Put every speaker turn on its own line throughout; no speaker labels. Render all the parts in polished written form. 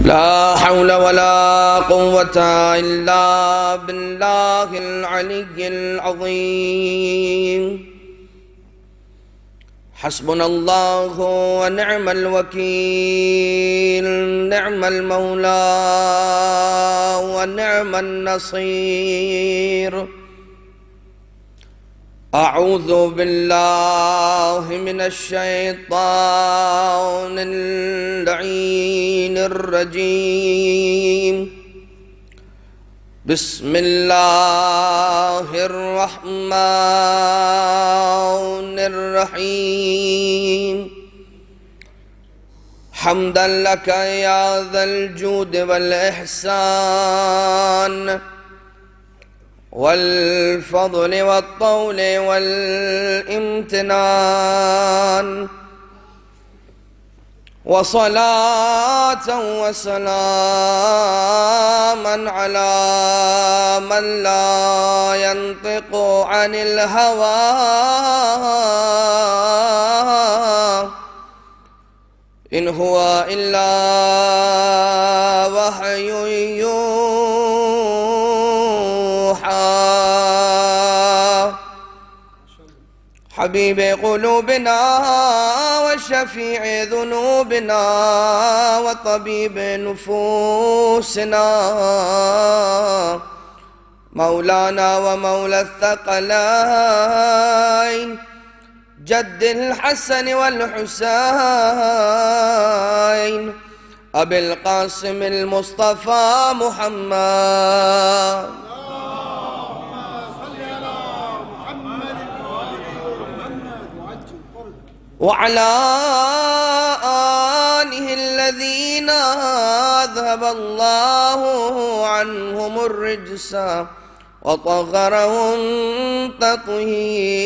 لا حول ولا قوة إلا بالله العلي العظيم. حسبنا الله ونعم الوكيل، نعم المولى ونعم النصير. أعوذ بالله من الشيطان اللعين الرجيم. بسم الله الرحمن الرحيم. حمدا لك يا ذا الجود والإحسان والفضل والطول والامتنان، وصلاة وسلاما على من لا ينطق عن الهوى إن هو إلا وحي يوحى. حبيب قلوبنا وشفيع ذنوبنا وطبيب نفوسنا، مولانا ومولى الثقلين جد الحسن والحسين أبي القاسم المصطفى محمد. وعلى آله الذين أذهب الله عنهم الرجس وطهرهم تطهيرا.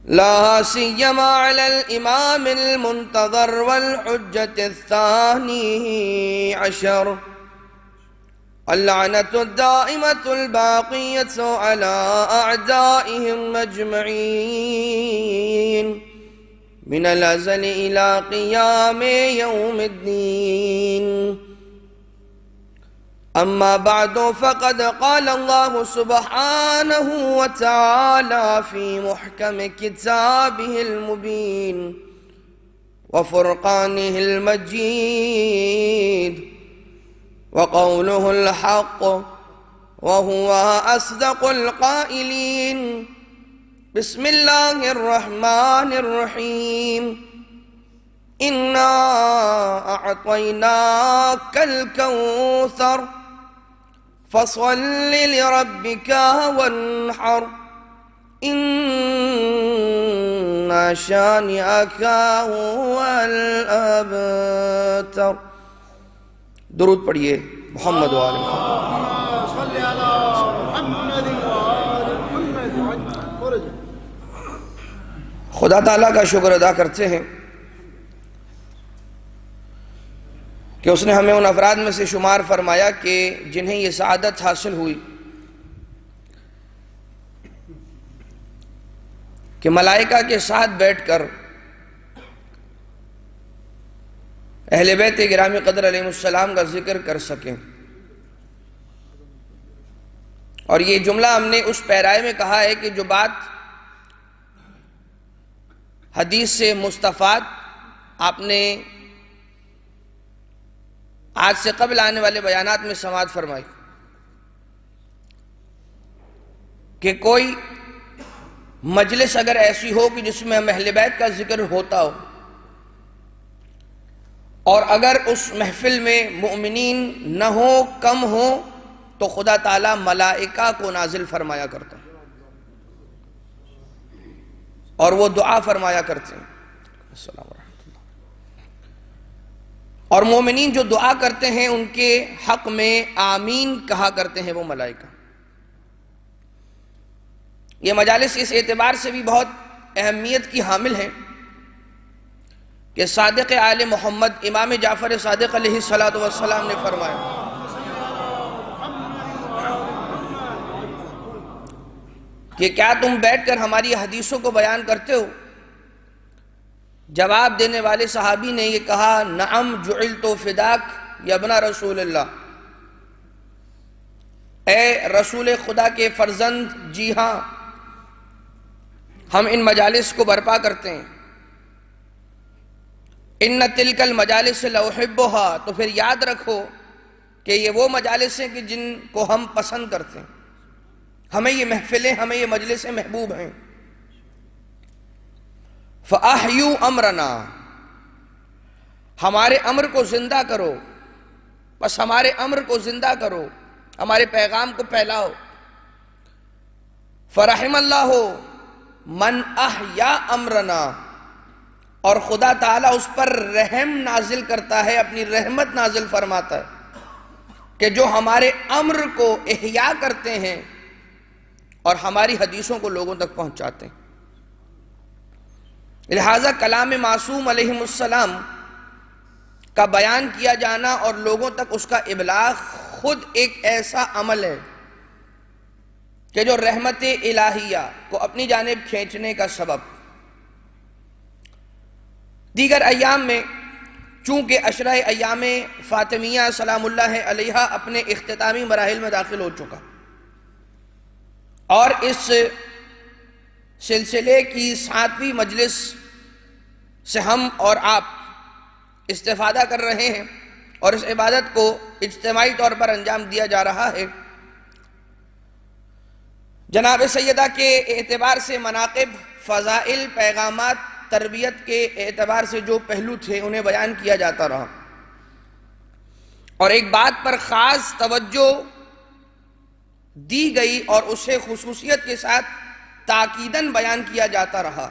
لا سيما على الإمام المنتظر والحجة الثاني عشر، اللعنة الدائمة الباقية على أعدائهم أجمعين من الأزل إلى قيام يوم الدين. أما بعد، فقد قال الله سبحانه وتعالى في محكم كتابه المبين وفرقانه المجيد وقوله الحق وهو أصدق القائلين. بسم الله الرحمن الرحيم. إنا أعطيناك الكوثر فصل لربك وانحر إن شانئك هو الأبتر. درود پڑھیے محمد و آل محمد. خدا تعالیٰ کا شکر ادا کرتے ہیں کہ اس نے ہمیں ان افراد میں سے شمار فرمایا کہ جنہیں یہ سعادت حاصل ہوئی کہ ملائکہ کے ساتھ بیٹھ کر اہل بیت گرامی قدر علیہ السلام کا ذکر کر سکیں. اور یہ جملہ ہم نے اس پیرائے میں کہا ہے کہ جو بات حدیث سے مستفاد آپ نے آج سے قبل آنے والے بیانات میں سماعت فرمائی کہ کوئی مجلس اگر ایسی ہو کہ جس میں اہل بیت کا ذکر ہوتا ہو، اور اگر اس محفل میں مؤمنین نہ ہو، کم ہو، تو خدا تعالیٰ ملائکہ کو نازل فرمایا کرتا ہے اور وہ دعا فرمایا کرتے ہیں. السلام ورحمۃ اللہ. اور مومنین جو دعا کرتے ہیں ان کے حق میں آمین کہا کرتے ہیں وہ ملائکہ. یہ مجالس اس اعتبار سے بھی بہت اہمیت کی حامل ہیں کہ صادق آل محمد امام جعفر صادق علیہ السلام نے فرمایا کہ کیا تم بیٹھ کر ہماری حدیثوں کو بیان کرتے ہو؟ جواب دینے والے صحابی نے یہ کہا، نعم جعلت فداک یا ابن رسول اللہ، اے رسول خدا کے فرزند، جی ہاں ہم ان مجالس کو برپا کرتے ہیں۔ ان تلک المجالس لأحبها، تو پھر یاد رکھو کہ یہ وہ مجالس ہیں کہ جن کو ہم پسند کرتے ہیں، ہمیں یہ محفلیں، ہمیں یہ مجلسیں محبوب ہیں۔ فَأَحْيُوا أَمْرَنَا، ہمارے امر کو زندہ کرو، بس ہمارے امر کو زندہ کرو، ہمارے پیغام کو پھیلاؤ۔ فَرَحِمَ اللَّهُ مَنْ أَحْيَا أَمْرَنَا، اور خدا تعالیٰ اس پر رحم نازل کرتا ہے، اپنی رحمت نازل فرماتا ہے کہ جو ہمارے امر کو احیا کرتے ہیں اور ہماری حدیثوں کو لوگوں تک پہنچاتے ہیں۔ لہٰذا کلام معصوم علیہ السلام کا بیان کیا جانا اور لوگوں تک اس کا ابلاغ خود ایک ایسا عمل ہے کہ جو رحمت الہیہ کو اپنی جانب کھینچنے کا سبب۔ دیگر ایام میں چونکہ عشرہ ایام فاطمیہ سلام اللہ علیہا اپنے اختتامی مراحل میں داخل ہو چکا، اور اس سلسلے کی 7ویں مجلس سے ہم اور آپ استفادہ کر رہے ہیں، اور اس عبادت کو اجتماعی طور پر انجام دیا جا رہا ہے۔ جناب سیدہ کے اعتبار سے مناقب، فضائل، پیغامات، تربیت کے اعتبار سے جو پہلو تھے انہیں بیان کیا جاتا رہا، اور ایک بات پر خاص توجہ دی گئی اور اسے خصوصیت کے ساتھ تاکیداً بیان کیا جاتا رہا،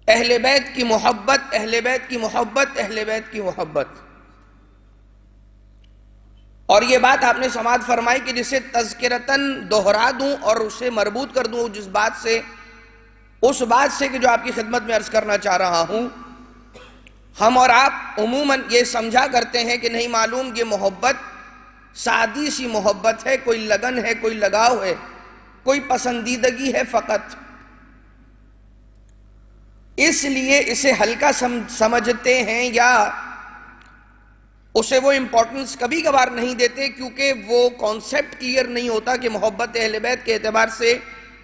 اہل بیت کی محبت، اہل بیت کی محبت، اہل بیت کی محبت۔ اور یہ بات آپ نے سماعت فرمائی کہ جسے تذکرتاً دہرا دوں اور اسے مربوط کر دوں جس بات سے، اس بات سے کہ جو آپ کی خدمت میں عرض کرنا چاہ رہا ہوں۔ ہم اور آپ عموماً یہ سمجھا کرتے ہیں کہ نہیں معلوم یہ محبت سادی سی محبت ہے، کوئی لگن ہے، کوئی لگاؤ ہے، کوئی پسندیدگی ہے فقط، اس لیے اسے ہلکا سمجھتے ہیں یا اسے وہ امپورٹنس کبھی کبھار نہیں دیتے، کیونکہ وہ کانسیپٹ کلیئر نہیں ہوتا کہ محبت اہل بیت کے اعتبار سے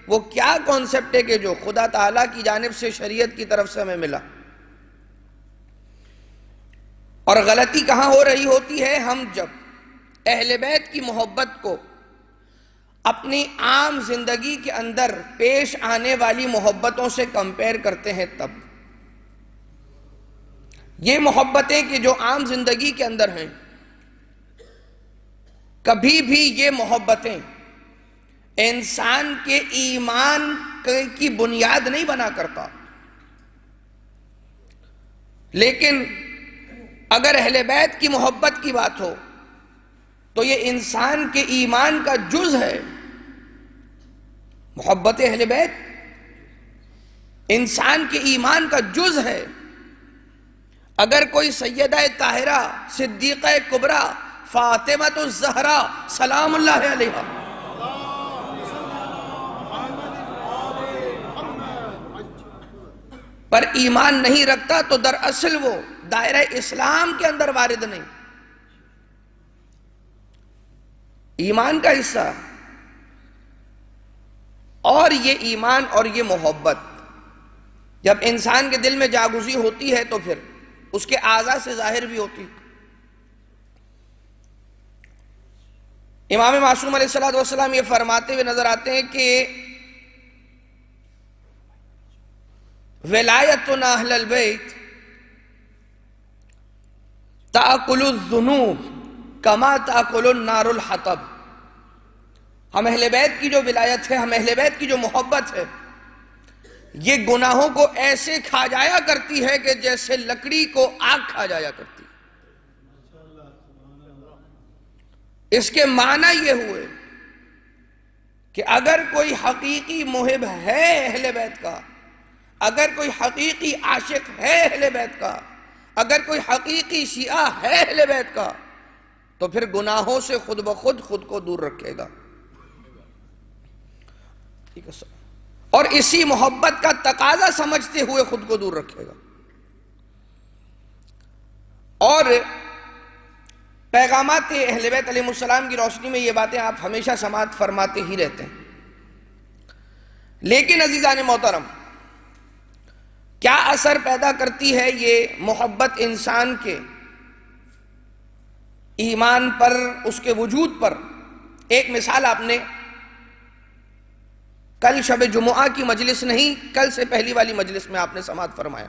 وہ کیا کانسیپٹ ہے کہ جو خدا تعالیٰ کی جانب سے شریعت کی طرف سے ہمیں ملا۔ اور غلطی کہاں ہو رہی ہوتی ہے؟ ہم جب اہل بیت کی محبت کو اپنی عام زندگی کے اندر پیش آنے والی محبتوں سے کمپیئر کرتے ہیں، تب یہ محبتیں کہ جو عام زندگی کے اندر ہیں، کبھی بھی یہ محبتیں انسان کے ایمان کی بنیاد نہیں بنا کرتا، لیکن اگر اہل بیت کی محبت کی بات ہو تو یہ انسان کے ایمان کا جز ہے۔ محبت اہل بیت انسان کے ایمان کا جز ہے۔ اگر کوئی سیدہ طاہرہ، صدیقہ کبریٰ، فاطمہ الزہرا سلام اللہ علیہا پر ایمان نہیں رکھتا تو دراصل وہ دائرہ اسلام کے اندر وارد نہیں، ایمان کا حصہ۔ اور یہ ایمان اور یہ محبت جب انسان کے دل میں جاگزی ہوتی ہے تو پھر اس کے اعضاء سے ظاہر بھی ہوتی۔ امام معصوم علیہ السلام یہ فرماتے ہوئے نظر آتے ہیں کہ ولایتنا اہل البیت تأکل الذنوب کما تأکل النار الحطب۔ ہم اہل بیت کی جو ولایت ہے، ہم اہل بیت کی جو محبت ہے، یہ گناہوں کو ایسے کھا جایا کرتی ہے کہ جیسے لکڑی کو آگ کھا جایا کرتی۔ اس کے معنی یہ ہوئے کہ اگر کوئی حقیقی محب ہے اہل بیت کا، اگر کوئی حقیقی عاشق ہے اہل بیت کا، اگر کوئی حقیقی شیعہ ہے اہل بیت کا، تو پھر گناہوں سے خود بخود خود کو دور رکھے گا۔ اور اسی محبت کا تقاضا سمجھتے ہوئے خود کو دور رکھے گا. اور پیغامات اہل بیت علیہ السلام کی روشنی میں یہ باتیں آپ ہمیشہ سماعت فرماتے ہی رہتے ہیں. لیکن عزیزان محترم، کیا اثر پیدا کرتی ہے یہ محبت انسان کے ایمان پر، اس کے وجود پر؟ ایک مثال آپ نے کل شب جمعہ کی مجلس نہیں، کل سے پہلی والی مجلس میں آپ نے سماعت فرمایا،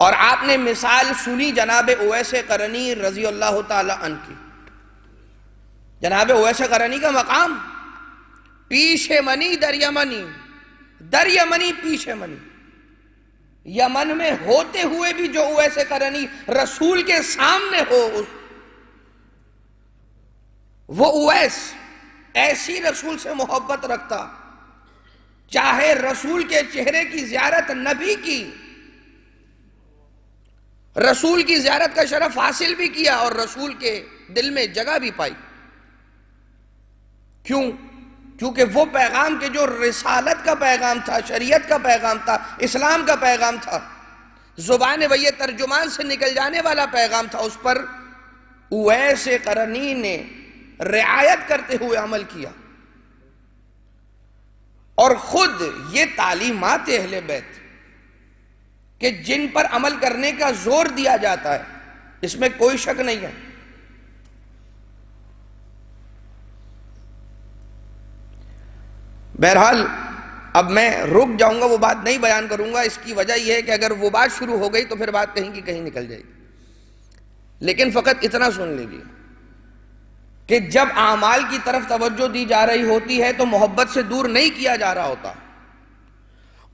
اور آپ نے مثال سنی جناب اویس قرنی رضی اللہ تعالی عنہ کی. جناب اویس قرنی کا مقام پیچھے منی در یمنی، در یمنی پیچھے منی. یمن میں ہوتے ہوئے بھی جو اویس قرنی رسول کے سامنے ہو، وہ اویس ایسی رسول سے محبت رکھتا، چاہے رسول کے چہرے کی زیارت نبی کی، رسول کی زیارت کا شرف حاصل بھی کیا اور رسول کے دل میں جگہ بھی پائی. کیوں؟ کیونکہ وہ پیغام کے جو رسالت کا پیغام تھا، شریعت کا پیغام تھا، اسلام کا پیغام تھا، زبان وحی ترجمان سے نکل جانے والا پیغام تھا، اس پر اویس قرنی نے رعایت کرتے ہوئے عمل کیا. اور خود یہ تعلیمات اہل بیت کہ جن پر عمل کرنے کا زور دیا جاتا ہے، اس میں کوئی شک نہیں ہے. بہرحال اب میں رک جاؤں گا، وہ بات نہیں بیان کروں گا. اس کی وجہ یہ ہے کہ اگر وہ بات شروع ہو گئی تو پھر بات کہیں کی کہیں نکل جائے گی. لیکن فقط اتنا سن لیجیے کہ جب اعمال کی طرف توجہ دی جا رہی ہوتی ہے تو محبت سے دور نہیں کیا جا رہا ہوتا،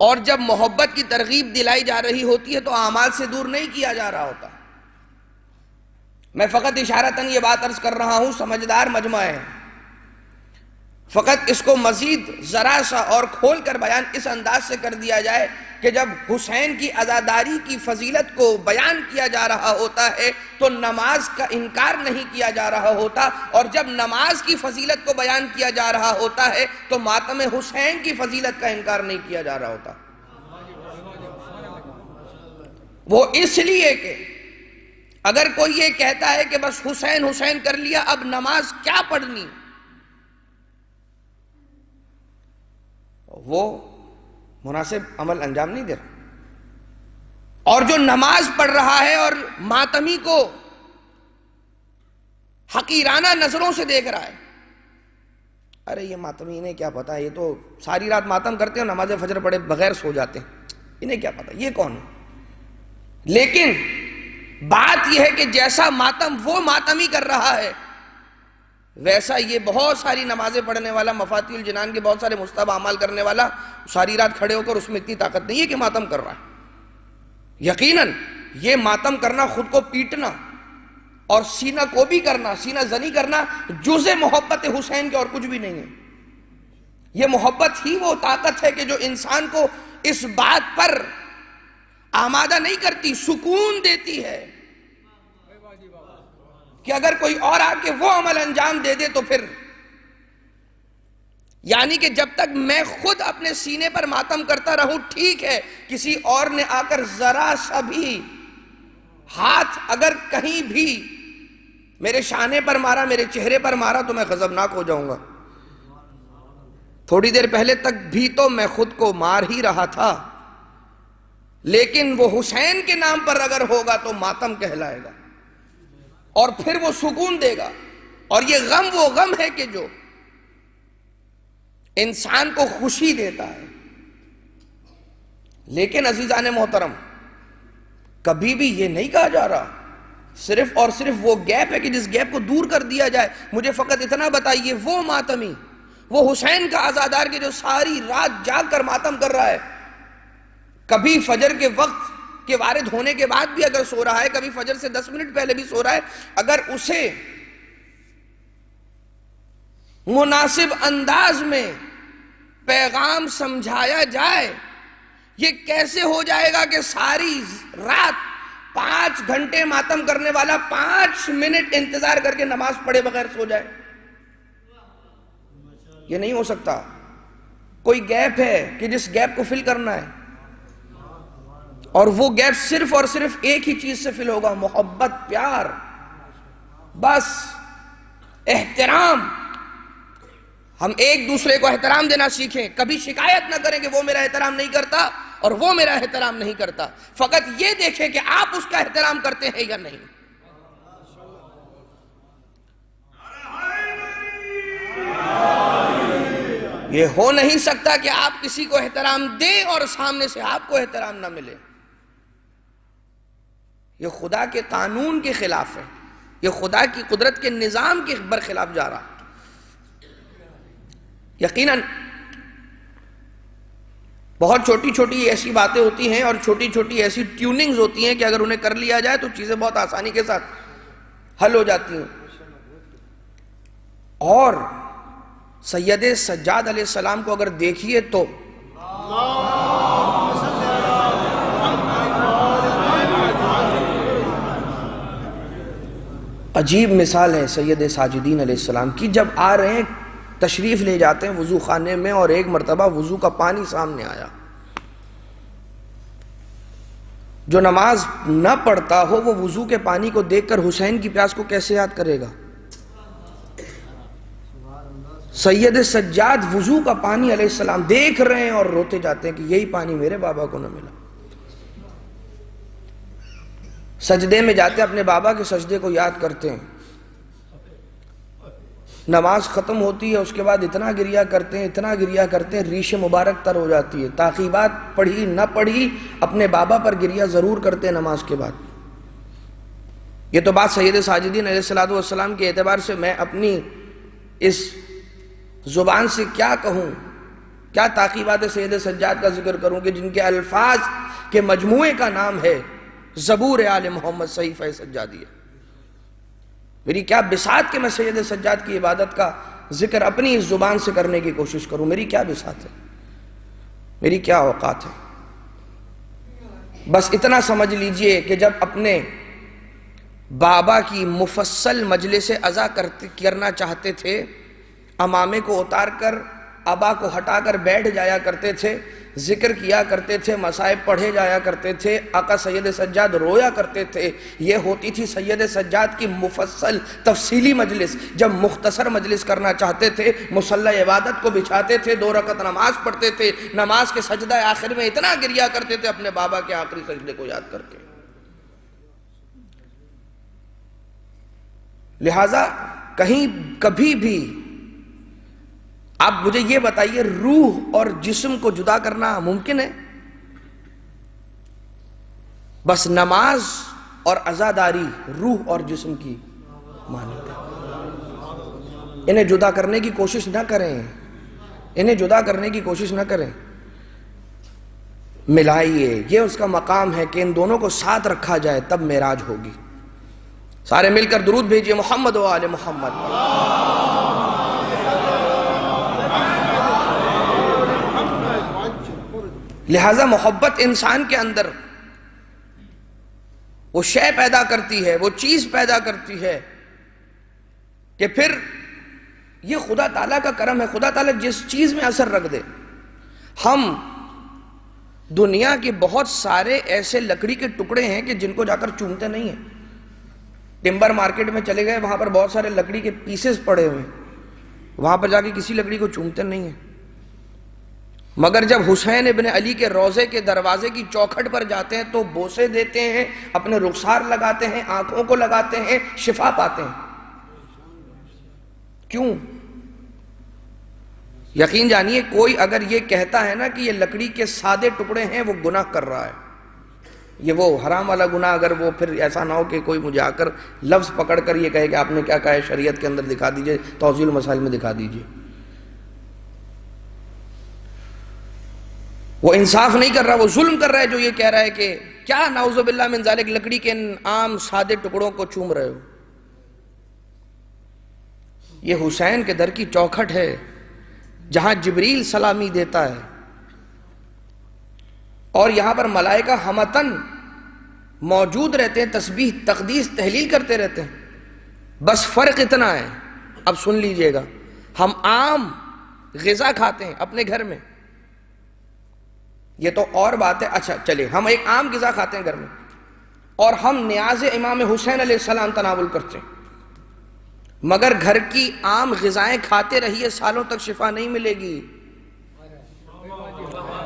اور جب محبت کی ترغیب دلائی جا رہی ہوتی ہے تو اعمال سے دور نہیں کیا جا رہا ہوتا. میں فقط اشارتاً یہ بات عرض کر رہا ہوں، سمجھدار مجمع ہے، فقط اس کو مزید ذرا سا اور کھول کر بیان اس انداز سے کر دیا جائے کہ جب حسین کی عزاداری کی فضیلت کو بیان کیا جا رہا ہوتا ہے تو نماز کا انکار نہیں کیا جا رہا ہوتا، اور جب نماز کی فضیلت کو بیان کیا جا رہا ہوتا ہے تو ماتم حسین کی فضیلت کا انکار نہیں کیا جا رہا ہوتا. وہ اس لیے کہ اگر کوئی یہ کہتا ہے کہ بس حسین حسین کر لیا، اب نماز کیا پڑھنی، وہ مناسب عمل انجام نہیں دے رہا. اور جو نماز پڑھ رہا ہے اور ماتمی کو حقیرانہ نظروں سے دیکھ رہا ہے، ارے یہ ماتمی، انہیں کیا پتا، یہ تو ساری رات ماتم کرتے ہیں، نماز فجر پڑھے بغیر سو جاتے ہیں، انہیں کیا پتا یہ کون ہے. لیکن بات یہ ہے کہ جیسا ماتم وہ ماتمی کر رہا ہے، ویسا یہ بہت ساری نمازیں پڑھنے والا، مفاتیح الجنان کے بہت سارے مستحب اعمال کرنے والا ساری رات کھڑے ہو کر اس میں اتنی طاقت نہیں ہے کہ ماتم کر رہا ہے. یقیناً یہ ماتم کرنا، خود کو پیٹنا اور سینہ کو بھی کرنا، سینہ زنی کرنا، جزء محبت حسین کے اور کچھ بھی نہیں ہے. یہ محبت ہی وہ طاقت ہے کہ جو انسان کو اس بات پر آمادہ نہیں کرتی، سکون دیتی ہے کہ اگر کوئی اور آ کے وہ عمل انجام دے دے تو پھر، یعنی کہ جب تک میں خود اپنے سینے پر ماتم کرتا رہوں ٹھیک ہے، کسی اور نے آ کر ذرا سا بھی ہاتھ اگر کہیں بھی میرے شانے پر مارا، میرے چہرے پر مارا تو میں غضبناک ہو جاؤں گا. تھوڑی دیر پہلے تک بھی تو میں خود کو مار ہی رہا تھا، لیکن وہ حسین کے نام پر اگر ہوگا تو ماتم کہلائے گا، اور پھر وہ سکون دے گا. اور یہ غم وہ غم ہے کہ جو انسان کو خوشی دیتا ہے. لیکن عزیزان محترم، کبھی بھی یہ نہیں کہا جا رہا، صرف اور صرف وہ گیپ ہے کہ جس گیپ کو دور کر دیا جائے. مجھے فقط اتنا بتائیے، وہ ماتمی، وہ حسین کا عزادار کہ جو ساری رات جاگ کر ماتم کر رہا ہے، کبھی فجر کے وقت کے وارد ہونے کے بعد بھی اگر سو رہا ہے، کبھی فجر سے 10 منٹ پہلے بھی سو رہا ہے، اگر اسے مناسب انداز میں پیغام سمجھایا جائے، یہ کیسے ہو جائے گا کہ ساری رات 5 گھنٹے ماتم کرنے والا 5 منٹ انتظار کر کے نماز پڑھے بغیر سو جائے؟ یہ نہیں ہو سکتا. کوئی گیپ ہے کہ جس گیپ کو فل کرنا ہے، اور وہ گیپ صرف اور صرف ایک ہی چیز سے فل ہوگا، محبت، پیار، بس احترام۔ ہم ایک دوسرے کو احترام دینا سیکھیں، کبھی شکایت نہ کریں کہ وہ میرا احترام نہیں کرتا اور وہ میرا احترام نہیں کرتا، فقط یہ دیکھیں کہ آپ اس کا احترام کرتے ہیں یا نہیں۔ یہ ہو نہیں سکتا کہ آپ کسی کو احترام دیں اور سامنے سے آپ کو احترام نہ ملے۔ یہ خدا کے قانون کے خلاف ہے، یہ خدا کی قدرت کے نظام کے برخلاف جا رہا۔ یقیناً بہت چھوٹی چھوٹی ایسی باتیں ہوتی ہیں اور چھوٹی چھوٹی ایسی ٹیوننگز ہوتی ہیں کہ اگر انہیں کر لیا جائے تو چیزیں بہت آسانی کے ساتھ حل ہو جاتی ہیں۔ اور سید سجاد علیہ السلام کو اگر دیکھیے تو عجیب مثال ہے سید ساجدین علیہ السلام کی۔ جب آ رہے ہیں، تشریف لے جاتے ہیں وضو خانے میں، اور ایک مرتبہ وضو کا پانی سامنے آیا۔ جو نماز نہ پڑھتا ہو وہ وضو کے پانی کو دیکھ کر حسین کی پیاس کو کیسے یاد کرے گا؟ سید سجاد وضو کا پانی علیہ السلام دیکھ رہے ہیں اور روتے جاتے ہیں کہ یہی پانی میرے بابا کو نہ ملا۔ سجدے میں جاتے اپنے بابا کے سجدے کو یاد کرتے ہیں۔ نماز ختم ہوتی ہے، اس کے بعد اتنا گریہ کرتے ہیں، اتنا گریہ کرتے ہیں، ریش مبارک تر ہو جاتی ہے۔ تعقیبات پڑھی نہ پڑھی، اپنے بابا پر گریہ ضرور کرتے ہیں نماز کے بعد۔ یہ تو بات سید ساجدین علیہ السلام کے اعتبار سے میں اپنی اس زبان سے کیا کہوں، کیا تعقیبات سید سجاد کا ذکر کروں کہ جن کے الفاظ کے مجموعے کا نام ہے زبور آل محمد صحیفہ سجادیہ۔ میری کیا بساط کہ میں سید سجاد کی عبادت کا ذکر اپنی اس زبان سے کرنے کی کوشش کروں، میری کیا بساط ہے، میری کیا اوقات ہے۔ بس اتنا سمجھ لیجئے کہ جب اپنے بابا کی مفصل مجلس عزا کرنا چاہتے تھے، امامے کو اتار کر ابا کو ہٹا کر بیٹھ جایا کرتے تھے، ذکر کیا کرتے تھے، مصائب پڑھے جایا کرتے تھے، آقا سید سجاد رویا کرتے تھے۔ یہ ہوتی تھی سید سجاد کی مفصل تفصیلی مجلس۔ جب مختصر مجلس کرنا چاہتے تھے، مصلی عبادت کو بچھاتے تھے، 2 رکعت نماز پڑھتے تھے، نماز کے سجدہ آخر میں اتنا گریہ کرتے تھے اپنے بابا کے آخری سجدے کو یاد کر کے۔ لہٰذا کہیں کبھی بھی آپ مجھے یہ بتائیے، روح اور جسم کو جدا کرنا ممکن ہے؟ بس نماز اور عزاداری روح اور جسم کی مانند ہے۔ انہیں جدا کرنے کی کوشش نہ کریں، انہیں جدا کرنے کی کوشش نہ کریں، ملائیے۔ یہ اس کا مقام ہے کہ ان دونوں کو ساتھ رکھا جائے، تب معراج ہوگی۔ سارے مل کر درود بھیجئے محمد و آل محمد۔ لہٰذا محبت انسان کے اندر وہ شے پیدا کرتی ہے، وہ چیز پیدا کرتی ہے کہ پھر یہ خدا تعالیٰ کا کرم ہے۔ خدا تعالیٰ جس چیز میں اثر رکھ دے۔ ہم دنیا کے بہت سارے ایسے لکڑی کے ٹکڑے ہیں کہ جن کو جا کر چومتے نہیں ہیں۔ ٹمبر مارکیٹ میں چلے گئے، وہاں پر بہت سارے لکڑی کے پیسز پڑے ہوئے ہیں، وہاں پر جا کے کسی لکڑی کو چومتے نہیں ہیں۔ مگر جب حسین ابن علی کے روضے کے دروازے کی چوکھٹ پر جاتے ہیں تو بوسے دیتے ہیں، اپنے رخسار لگاتے ہیں، آنکھوں کو لگاتے ہیں، شفا پاتے ہیں۔ کیوں؟ یقین جانیے، کوئی اگر یہ کہتا ہے نا کہ یہ لکڑی کے سادے ٹکڑے ہیں، وہ گناہ کر رہا ہے۔ یہ وہ حرام والا گناہ، اگر وہ پھر ایسا نہ ہو کہ کوئی مجھے آ کر لفظ پکڑ کر یہ کہے کہ آپ نے کیا کہا ہے، شریعت کے اندر دکھا دیجئے، توضیح المسائل میں دکھا دیجئے۔ وہ انصاف نہیں کر رہا، وہ ظلم کر رہا ہے جو یہ کہہ رہا ہے کہ کیا نعوذ باللہ من ذالک لکڑی کے ان عام سادے ٹکڑوں کو چوم رہے ہو۔ یہ حسین کے در کی چوکھٹ ہے جہاں جبریل سلامی دیتا ہے، اور یہاں پر ملائکہ ہمتن موجود رہتے ہیں، تسبیح تقدیس تحلیل کرتے رہتے ہیں۔ بس فرق اتنا ہے، اب سن لیجئے گا، ہم عام غذا کھاتے ہیں اپنے گھر میں، یہ تو اور بات ہے. اچھا چلے، ہم ایک عام غذا کھاتے ہیں گھر میں اور ہم نیاز امام حسین علیہ السلام تناول کرتے ہیں، مگر گھر کی عام غذائیں کھاتے رہیے، سالوں تک شفا نہیں ملے گی.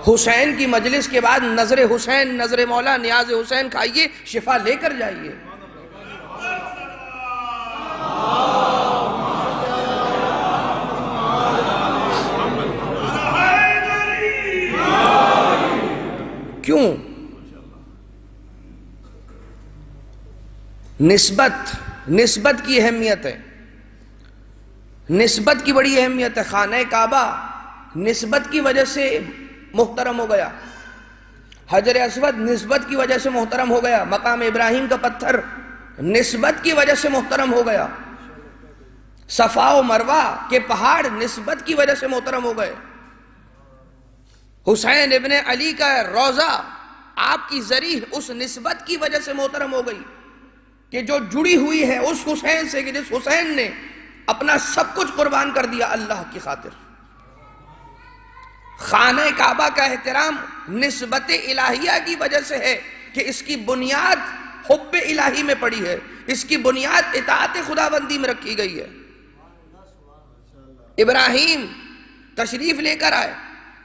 حسین کی مجلس کے بعد نظر حسین، نظر مولا نیاز حسین کھائیے، شفا لے کر جائیے. کیوں؟ نسبت کی اہمیت ہے، نسبت کی بڑی اہمیت ہے. خانہ کعبہ نسبت کی وجہ سے محترم ہو گیا، حجر اسود نسبت کی وجہ سے محترم ہو گیا، مقام ابراہیم کا پتھر نسبت کی وجہ سے محترم ہو گیا، صفا و مروہ کے پہاڑ نسبت کی وجہ سے محترم ہو گئے. حسین ابن علی کا روضہ آپ کی ذریح اس نسبت کی وجہ سے محترم ہو گئی کہ جو جڑی ہوئی ہے اس حسین سے کہ جس حسین نے اپنا سب کچھ قربان کر دیا اللہ کی خاطر. خانہ کعبہ کا احترام نسبت الہیہ کی وجہ سے ہے کہ اس کی بنیاد حب الہی میں پڑی ہے، اس کی بنیاد اطاعت خداوندی میں رکھی گئی ہے. ابراہیم تشریف لے کر آئے،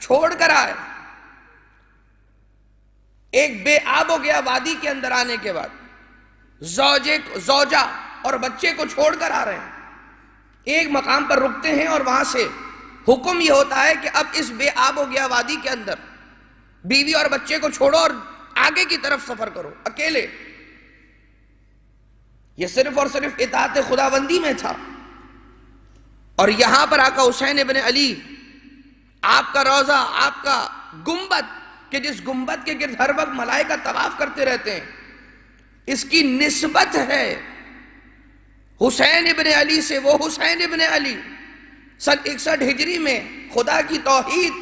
چھوڑ کر آئے، ایک بے آب ہو گیا وادی کے اندر آنے کے بعد زوجہ اور بچے کو چھوڑ کر آ رہے ہیں. ایک مقام پر رکتے ہیں اور وہاں سے حکم یہ ہوتا ہے کہ اب اس بے آب ہو گیا وادی کے اندر بیوی اور بچے کو چھوڑو اور آگے کی طرف سفر کرو اکیلے. یہ صرف اور صرف اطاعت خداوندی میں تھا. اور یہاں پر آقا حسین ابن علی، آپ کا روضہ، آپ کا گنبد کہ جس گنبد کے گرد ہر وقت ملائکہ طواف کرتے رہتے ہیں، اس کی نسبت ہے حسین ابن علی سے. وہ حسین ابن علی سن 61 ہجری میں خدا کی توحید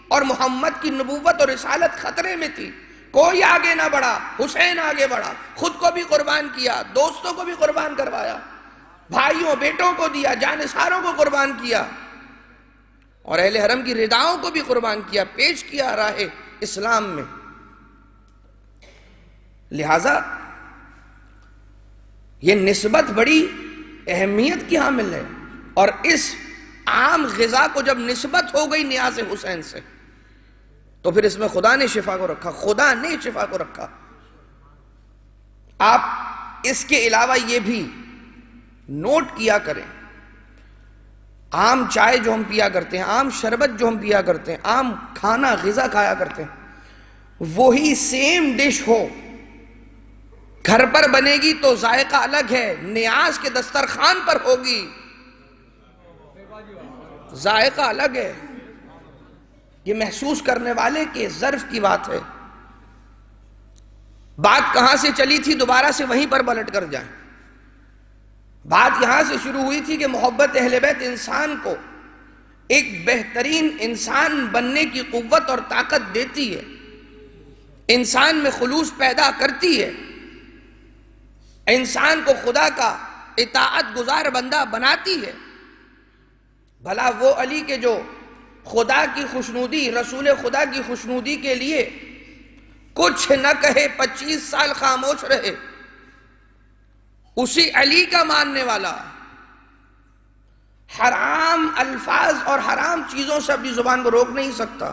اور محمد کی نبوت اور رسالت خطرے میں تھی، کوئی آگے نہ بڑھا، حسین آگے بڑھا، خود کو بھی قربان کیا، دوستوں کو بھی قربان کروایا، بھائیوں بیٹوں کو دیا، جانثاروں کو قربان کیا اور اہل حرم کی رداؤں کو بھی قربان کیا، پیش کیا راہ اسلام میں. لہذا یہ نسبت بڑی اہمیت کی حامل ہے. اور اس عام غذا کو جب نسبت ہو گئی نیاز حسین سے تو پھر اس میں خدا نے شفا کو رکھا، خدا نے شفا کو رکھا. آپ اس کے علاوہ یہ بھی نوٹ کیا کریں، عام چائے جو ہم پیا کرتے ہیں، عام شربت جو ہم پیا کرتے ہیں، عام کھانا غذا کھایا کرتے ہیں، وہی سیم ڈش ہو گھر پر بنے گی تو ذائقہ الگ ہے، نیاز کے دسترخوان پر ہوگی ذائقہ الگ ہے. یہ محسوس کرنے والے کے ظرف کی بات ہے. بات کہاں سے چلی تھی دوبارہ سے وہیں پر پلٹ کر جائیں. بات یہاں سے شروع ہوئی تھی کہ محبت اہل بیت انسان کو ایک بہترین انسان بننے کی قوت اور طاقت دیتی ہے، انسان میں خلوص پیدا کرتی ہے، انسان کو خدا کا اطاعت گزار بندہ بناتی ہے. بھلا وہ علی کے جو خدا کی خوشنودی، رسول خدا کی خوشنودی کے لیے کچھ نہ کہے 25 سال خاموش رہے، اسی علی کا ماننے والا حرام الفاظ اور حرام چیزوں سے اپنی زبان کو روک نہیں سکتا.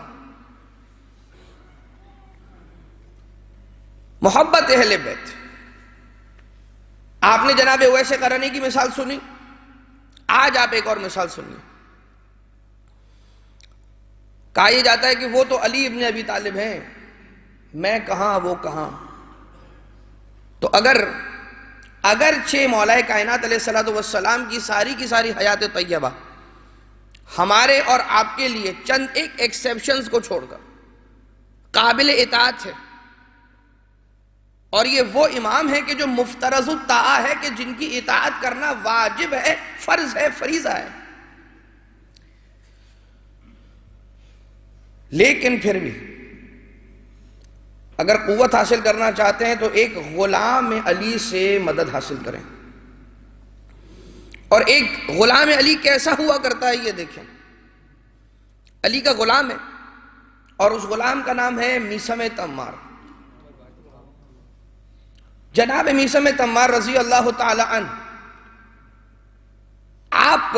محبت اہل بیت. آپ نے جناب اویس قرنی کی مثال سنی، آج آپ ایک اور مثال سنیے. کہا یہ جاتا ہے کہ وہ تو علی ابن ابی طالب ہیں، میں کہاں وہ کہاں. تو اگرچہ مولا کائنات علیہ السلام کی ساری حیات طیبہ ہمارے اور آپ کے لیے چند ایک ایکسیپشنز کو چھوڑ کر قابل اطاعت ہے، اور یہ وہ امام ہے کہ جو مفترض الطاعہ ہے کہ جن کی اطاعت کرنا واجب ہے، فرض ہے، فریضہ ہے. لیکن پھر بھی اگر قوت حاصل کرنا چاہتے ہیں تو ایک غلام علی سے مدد حاصل کریں. اور ایک غلام علی کیسا ہوا کرتا ہے یہ دیکھیں. علی کا غلام ہے، اور اس غلام کا نام ہے میثم تمار۔ جناب میثم تمار رضی اللہ تعالی عنہ، آپ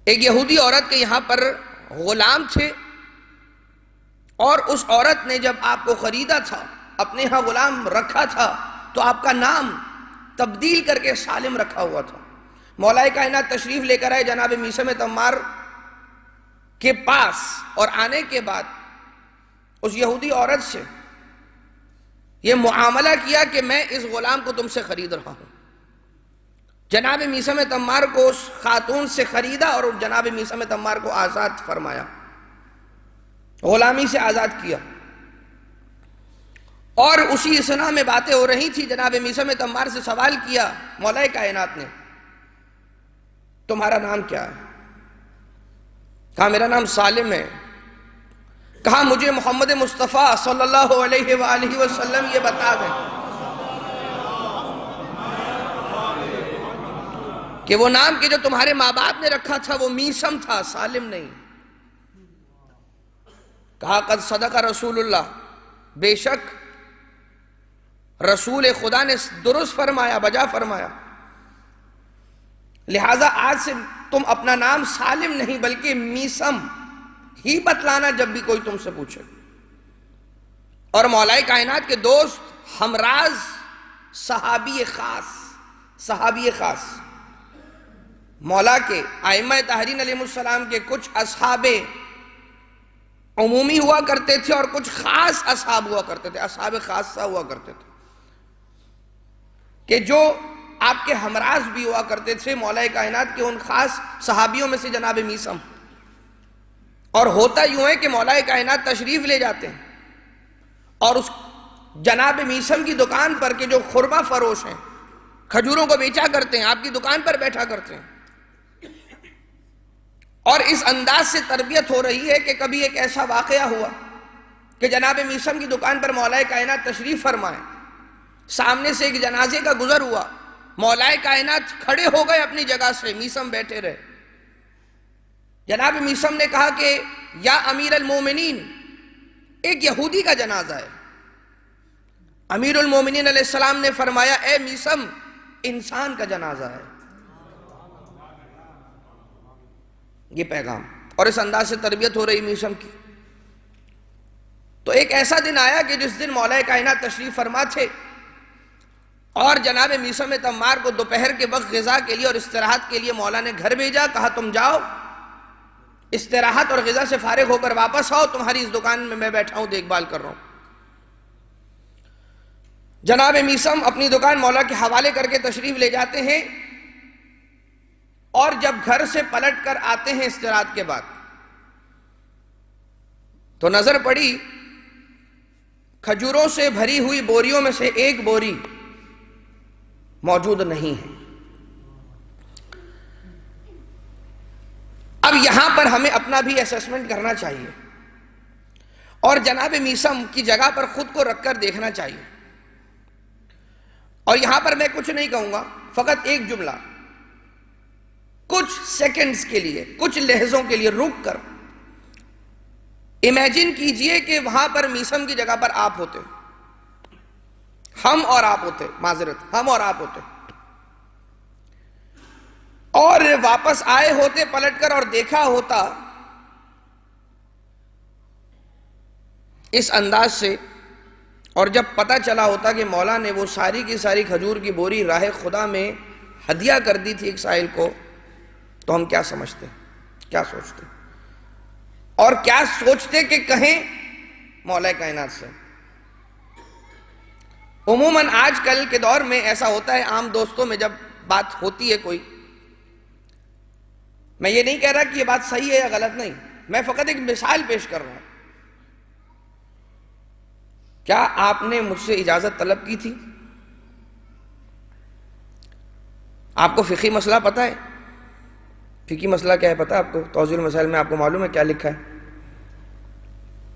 ایک یہودی عورت کے یہاں پر غلام تھے، اور اس عورت نے جب آپ کو خریدا تھا، اپنے یہاں غلام رکھا تھا، تو آپ کا نام تبدیل کر کے سالم رکھا ہوا تھا۔ مولا کائنات تشریف لے کر آئے جناب میثم تمار کے پاس، اور آنے کے بعد اس یہودی عورت سے یہ معاملہ کیا کہ میں اس غلام کو تم سے خرید رہا ہوں۔ جناب میثم تمار کو اس خاتون سے خریدا اور جناب میثم تمار کو آزاد فرمایا، غلامی سے آزاد کیا۔ اور اسی اثنا میں باتیں ہو رہی تھی، جناب میثم تمار سے سوال کیا مولا کائنات نے، تمہارا نام کیا ہے؟ کہا میرا نام سالم ہے۔ کہا مجھے محمد مصطفیٰ صلی اللہ علیہ وآلہ وسلم یہ بتا دیں کہ وہ نام کہ جو تمہارے ماں باپ نے رکھا تھا وہ میثم تھا، سالم نہیں۔ کہا قد صدق رسول اللہ، بے شک رسول خدا نے درست فرمایا، بجا فرمایا، لہٰذا آج سے تم اپنا نام سالم نہیں بلکہ میثم ہی بتلانا جب بھی کوئی تم سے پوچھے۔ اور مولا کائنات کے دوست، ہمراز، صحابی خاص مولا کے ائمہ طاہرین علیہ السلام کے کچھ اصحاب عمومی ہوا کرتے تھے اور کچھ خاص اصحاب ہوا کرتے تھے، اصحاب خاصہ ہوا کرتے تھے، کہ جو آپ کے ہمراز بھی ہوا کرتے تھے مولا کائنات کے ان خاص صحابیوں میں سے جناب میثم۔ اور ہوتا یوں ہے کہ مولا کائنات تشریف لے جاتے ہیں، اور اس جناب میثم کی دکان پر کے جو خرما فروش ہیں، کھجوروں کو بیچا کرتے ہیں، آپ کی دکان پر بیٹھا کرتے ہیں۔ اور اس انداز سے تربیت ہو رہی ہے کہ کبھی ایک ایسا واقعہ ہوا کہ جناب میثم کی دکان پر مولا کائنات تشریف فرمائے، سامنے سے ایک جنازے کا گزر ہوا، مولا کائنات کھڑے ہو گئے اپنی جگہ سے، میثم بیٹھے رہے۔ جناب میثم نے کہا کہ یا امیر المومنین، ایک یہودی کا جنازہ ہے۔ امیر المومنین علیہ السلام نے فرمایا اے میثم، انسان کا جنازہ ہے۔ یہ پیغام، اور اس انداز سے تربیت ہو رہی میثم کی۔ تو ایک ایسا دن آیا کہ جس دن مولا کائنات تشریف فرما تھے، اور جناب میثم تمار کو دوپہر کے وقت غذا کے لیے اور استراحت کے لیے مولا نے گھر بھیجا، کہا تم جاؤ استراحت اور غذا سے فارغ ہو کر واپس آؤ، تمہاری اس دکان میں بیٹھا ہوں، دیکھ بھال کر رہا ہوں۔ جناب میثم اپنی دکان مولا کے حوالے کر کے تشریف لے جاتے ہیں، اور جب گھر سے پلٹ کر آتے ہیں استراحت کے بعد، تو نظر پڑی کھجوروں سے بھری ہوئی بوریوں میں سے ایک بوری موجود نہیں ہے۔ اب یہاں پر ہمیں اپنا بھی اسیسمنٹ کرنا چاہیے، اور جناب میثم کی جگہ پر خود کو رکھ کر دیکھنا چاہیے۔ اور یہاں پر میں کچھ نہیں کہوں گا، فقط ایک جملہ، کچھ سیکنڈز کے لیے، کچھ لحظوں کے لیے رک کر امیجن کیجئے کہ وہاں پر میثم کی جگہ پر آپ ہوتے، ہم اور آپ ہوتے، معذرت ہم اور آپ ہوتے، اور واپس آئے ہوتے پلٹ کر اور دیکھا ہوتا اس انداز سے، اور جب پتہ چلا ہوتا کہ مولا نے وہ ساری کی ساری کھجور کی بوری راہ خدا میں ہدیہ کر دی تھی ایک سائل کو، تو ہم کیا سمجھتے، کیا سوچتے، اور کیا سوچتے کہ کہیں مولا کائنات سے۔ عموماً آج کل کے دور میں ایسا ہوتا ہے، عام دوستوں میں جب بات ہوتی ہے کوئی، میں یہ نہیں کہہ رہا کہ یہ بات صحیح ہے یا غلط، نہیں، میں فقط ایک مثال پیش کر رہا ہوں۔ کیا آپ نے مجھ سے اجازت طلب کی تھی؟ آپ کو فقہی مسئلہ پتہ ہے؟ فقہی مسئلہ کیا ہے پتہ ہے آپ کو؟ توضیح المسائل میں آپ کو معلوم ہے کیا لکھا ہے؟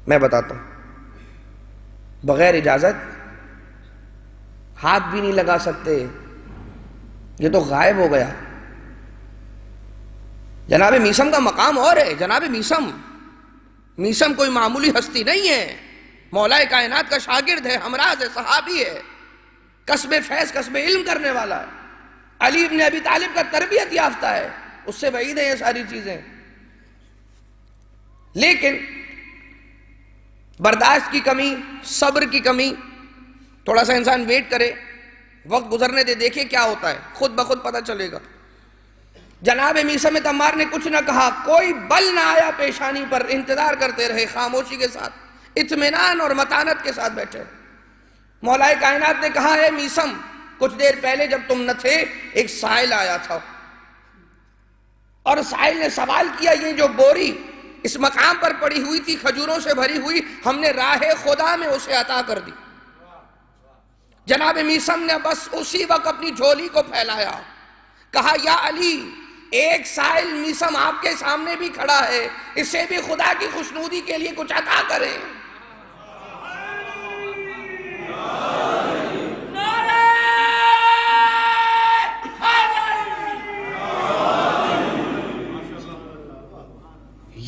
میں بتاتا ہوں۔ بغیر اجازت ہاتھ بھی نہیں لگا سکتے، یہ تو غائب ہو گیا۔ جناب میثم کا مقام اور ہے، جناب میثم میثم کوئی معمولی ہستی نہیں ہے، مولا کائنات کا شاگرد ہے، ہمراز ہے، صحابی ہے، کسب فیض کسب علم کرنے والا ہے، علی ابن ابی طالب کا تربیت یافتہ ہے، اس سے بعید ہے یہ ساری چیزیں۔ لیکن برداشت کی کمی، صبر کی کمی، تھوڑا سا انسان ویٹ کرے، وقت گزرنے دے، دیکھے کیا ہوتا ہے، خود بخود پتہ چلے گا۔ جناب میثم تمار نے کچھ نہ کہا، کوئی بل نہ آیا پیشانی پر، انتظار کرتے رہے خاموشی کے ساتھ، اطمینان اور متانت کے ساتھ بیٹھے۔ مولا کائنات نے کہا، اے میثم، کچھ دیر پہلے جب تم نہ تھے ایک سائل آیا تھا، اور سائل نے سوال کیا، یہ جو بوری اس مقام پر پڑی ہوئی تھی کھجوروں سے بھری ہوئی، ہم نے راہ خدا میں اسے عطا کر دی۔ جناب میثم نے بس اسی وقت اپنی جھولی کو پھیلایا، کہا، یا علی، ایک سائل میثم آپ کے سامنے بھی کھڑا ہے، اسے بھی خدا کی خوشنودی کے لیے کچھ عطا کریں۔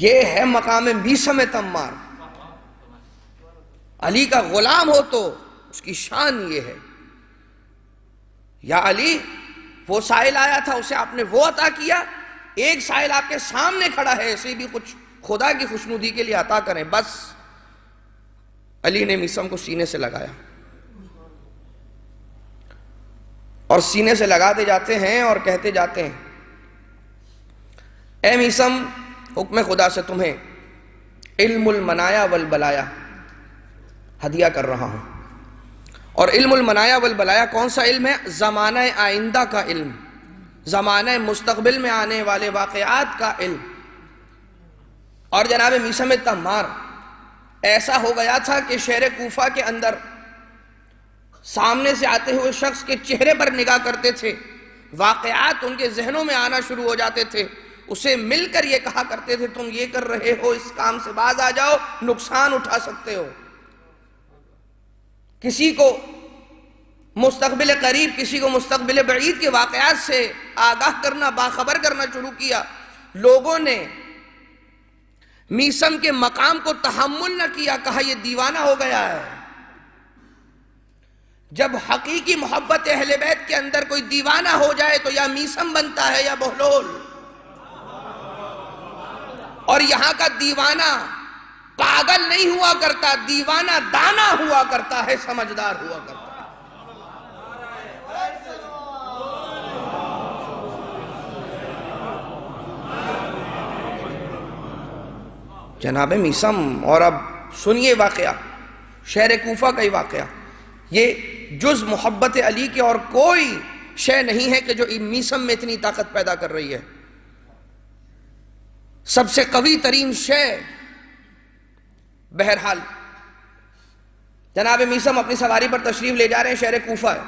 یہ ہے مقام میثم تمار۔ علی کا غلام ہو تو اس کی شان یہ ہے۔ یا علی، وہ سائل آیا تھا، اسے آپ نے وہ عطا کیا، ایک سائل آپ کے سامنے کھڑا ہے، اسے بھی کچھ خدا کی خوشنودی کے لیے عطا کریں۔ بس علی نے میثم کو سینے سے لگایا، اور سینے سے لگاتے جاتے ہیں اور کہتے جاتے ہیں، اے میثم، حکم خدا سے تمہیں علم المنایا والبلایا ہدیہ کر رہا ہوں۔ اور علم المنایا والبلایا کون سا علم ہے؟ زمانہ آئندہ کا علم، زمانہ مستقبل میں آنے والے واقعات کا علم۔ اور جناب میثم تمار ایسا ہو گیا تھا کہ شہر کوفہ کے اندر سامنے سے آتے ہوئے شخص کے چہرے پر نگاہ کرتے تھے، واقعات ان کے ذہنوں میں آنا شروع ہو جاتے تھے، اسے مل کر یہ کہا کرتے تھے، تم یہ کر رہے ہو، اس کام سے باز آ جاؤ، نقصان اٹھا سکتے ہو۔ کسی کو مستقبل قریب، کسی کو مستقبل بعید کے واقعات سے آگاہ کرنا، باخبر کرنا شروع کیا۔ لوگوں نے میثم کے مقام کو تحمل نہ کیا، کہا یہ دیوانہ ہو گیا ہے۔ جب حقیقی محبت اہل بیت کے اندر کوئی دیوانہ ہو جائے تو یا میثم بنتا ہے یا بہلول۔ اور یہاں کا دیوانہ پاگل نہیں ہوا کرتا، دیوانہ دانا ہوا کرتا ہے، سمجھدار ہوا کرتا ہے۔ جناب میثم، اور اب سنیے واقعہ، شہر کوفہ کا ہی واقعہ، یہ جز محبت علی کے اور کوئی شے نہیں ہے کہ جو میثم میں اتنی طاقت پیدا کر رہی ہے۔ سب سے قوی ترین شے، بہرحال جناب میثم اپنی سواری پر تشریف لے جا رہے ہیں، شہر کوفہ ہے،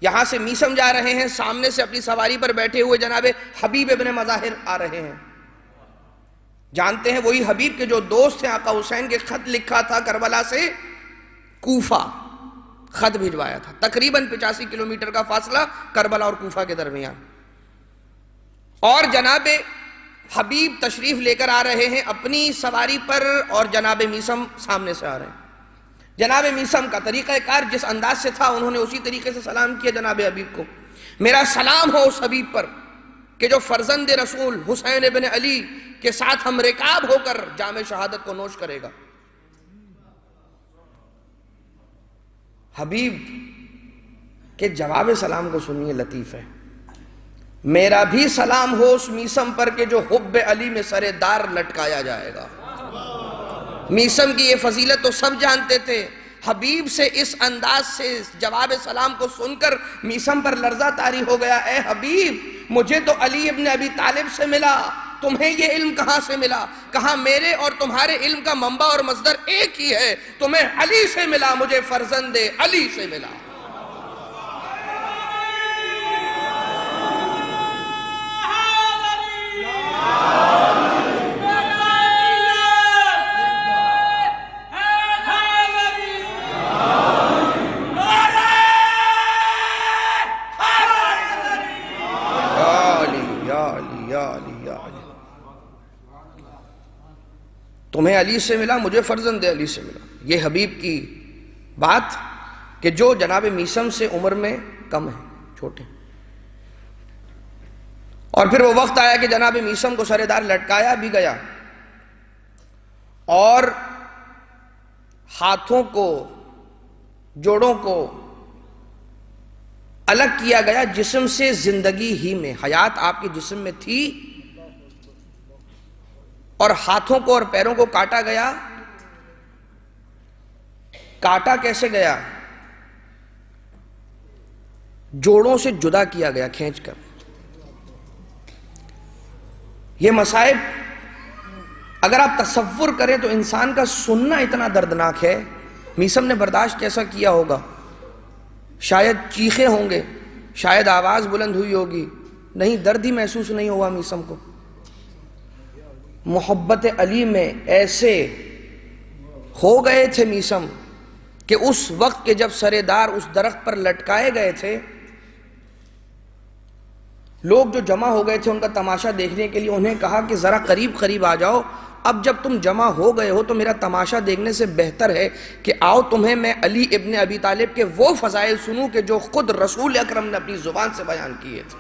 یہاں سے میثم جا رہے ہیں، سامنے سے اپنی سواری پر بیٹھے ہوئے جناب حبیب ابن مظاہر آ رہے ہیں۔ جانتے ہیں وہی حبیب کے جو دوست ہیں آقا حسین کے، خط لکھا تھا کربلا سے کوفہ، خط بھجوایا تھا، تقریباً 85 کلومیٹر کا فاصلہ کربلا اور کوفہ کے درمیان۔ اور جناب حبیب تشریف لے کر آ رہے ہیں اپنی سواری پر، اور جناب میثم سامنے سے آ رہے ہیں۔ جناب میثم کا طریقہ کار جس انداز سے تھا، انہوں نے اسی طریقے سے سلام کیا جناب حبیب کو۔ میرا سلام ہو اس حبیب پر کہ جو فرزند رسول حسین ابن علی کے ساتھ ہم رکاب ہو کر جام شہادت کو نوش کرے گا۔ حبیب کے جواب سلام کو سنیے، لطیف ہے۔ میرا بھی سلام ہو اس میثم پر کہ جو حب علی میں سر دار لٹکایا جائے گا۔ میثم کی یہ فضیلت تو سب جانتے تھے، حبیب سے اس انداز سے جواب سلام کو سن کر میثم پر لرزہ طاری ہو گیا۔ اے حبیب، مجھے تو علی ابن ابی طالب سے ملا، تمہیں یہ علم کہاں سے ملا؟ کہا میرے اور تمہارے علم کا منبع اور مصدر ایک ہی ہے، تمہیں علی سے ملا، مجھے فرزند علی سے ملا۔ تمہیں علی سے ملا، مجھے فرزند علی سے ملا. یہ حبیب کی بات کہ جو جناب میثم سے عمر میں کم ہے، چھوٹے. اور پھر وہ وقت آیا کہ جناب میثم کو سر دار لٹکایا بھی گیا اور ہاتھوں کو، جوڑوں کو الگ کیا گیا جسم سے. زندگی ہی میں حیات آپ کے جسم میں تھی اور ہاتھوں کو اور پیروں کو کاٹا گیا. کاٹا کیسے گیا؟ جوڑوں سے جدا کیا گیا کھینچ کر. یہ مصائب اگر آپ تصور کریں تو انسان کا سننا اتنا دردناک ہے. میثم نے برداشت کیسا کیا ہوگا؟ شاید چیخے ہوں گے، شاید آواز بلند ہوئی ہوگی، نہیں، درد ہی محسوس نہیں ہوا میثم کو. محبت علی میں ایسے ہو گئے تھے میثم کہ اس وقت کے جب سر دار اس درخت پر لٹکائے گئے تھے، لوگ جو جمع ہو گئے تھے ان کا تماشا دیکھنے کے لیے، انہیں کہا کہ ذرا قریب قریب آ جاؤ. اب جب تم جمع ہو گئے ہو تو میرا تماشا دیکھنے سے بہتر ہے کہ آؤ تمہیں میں علی ابن ابی طالب کے وہ فضائل سنوں کہ جو خود رسول اکرم نے اپنی زبان سے بیان کیے تھے.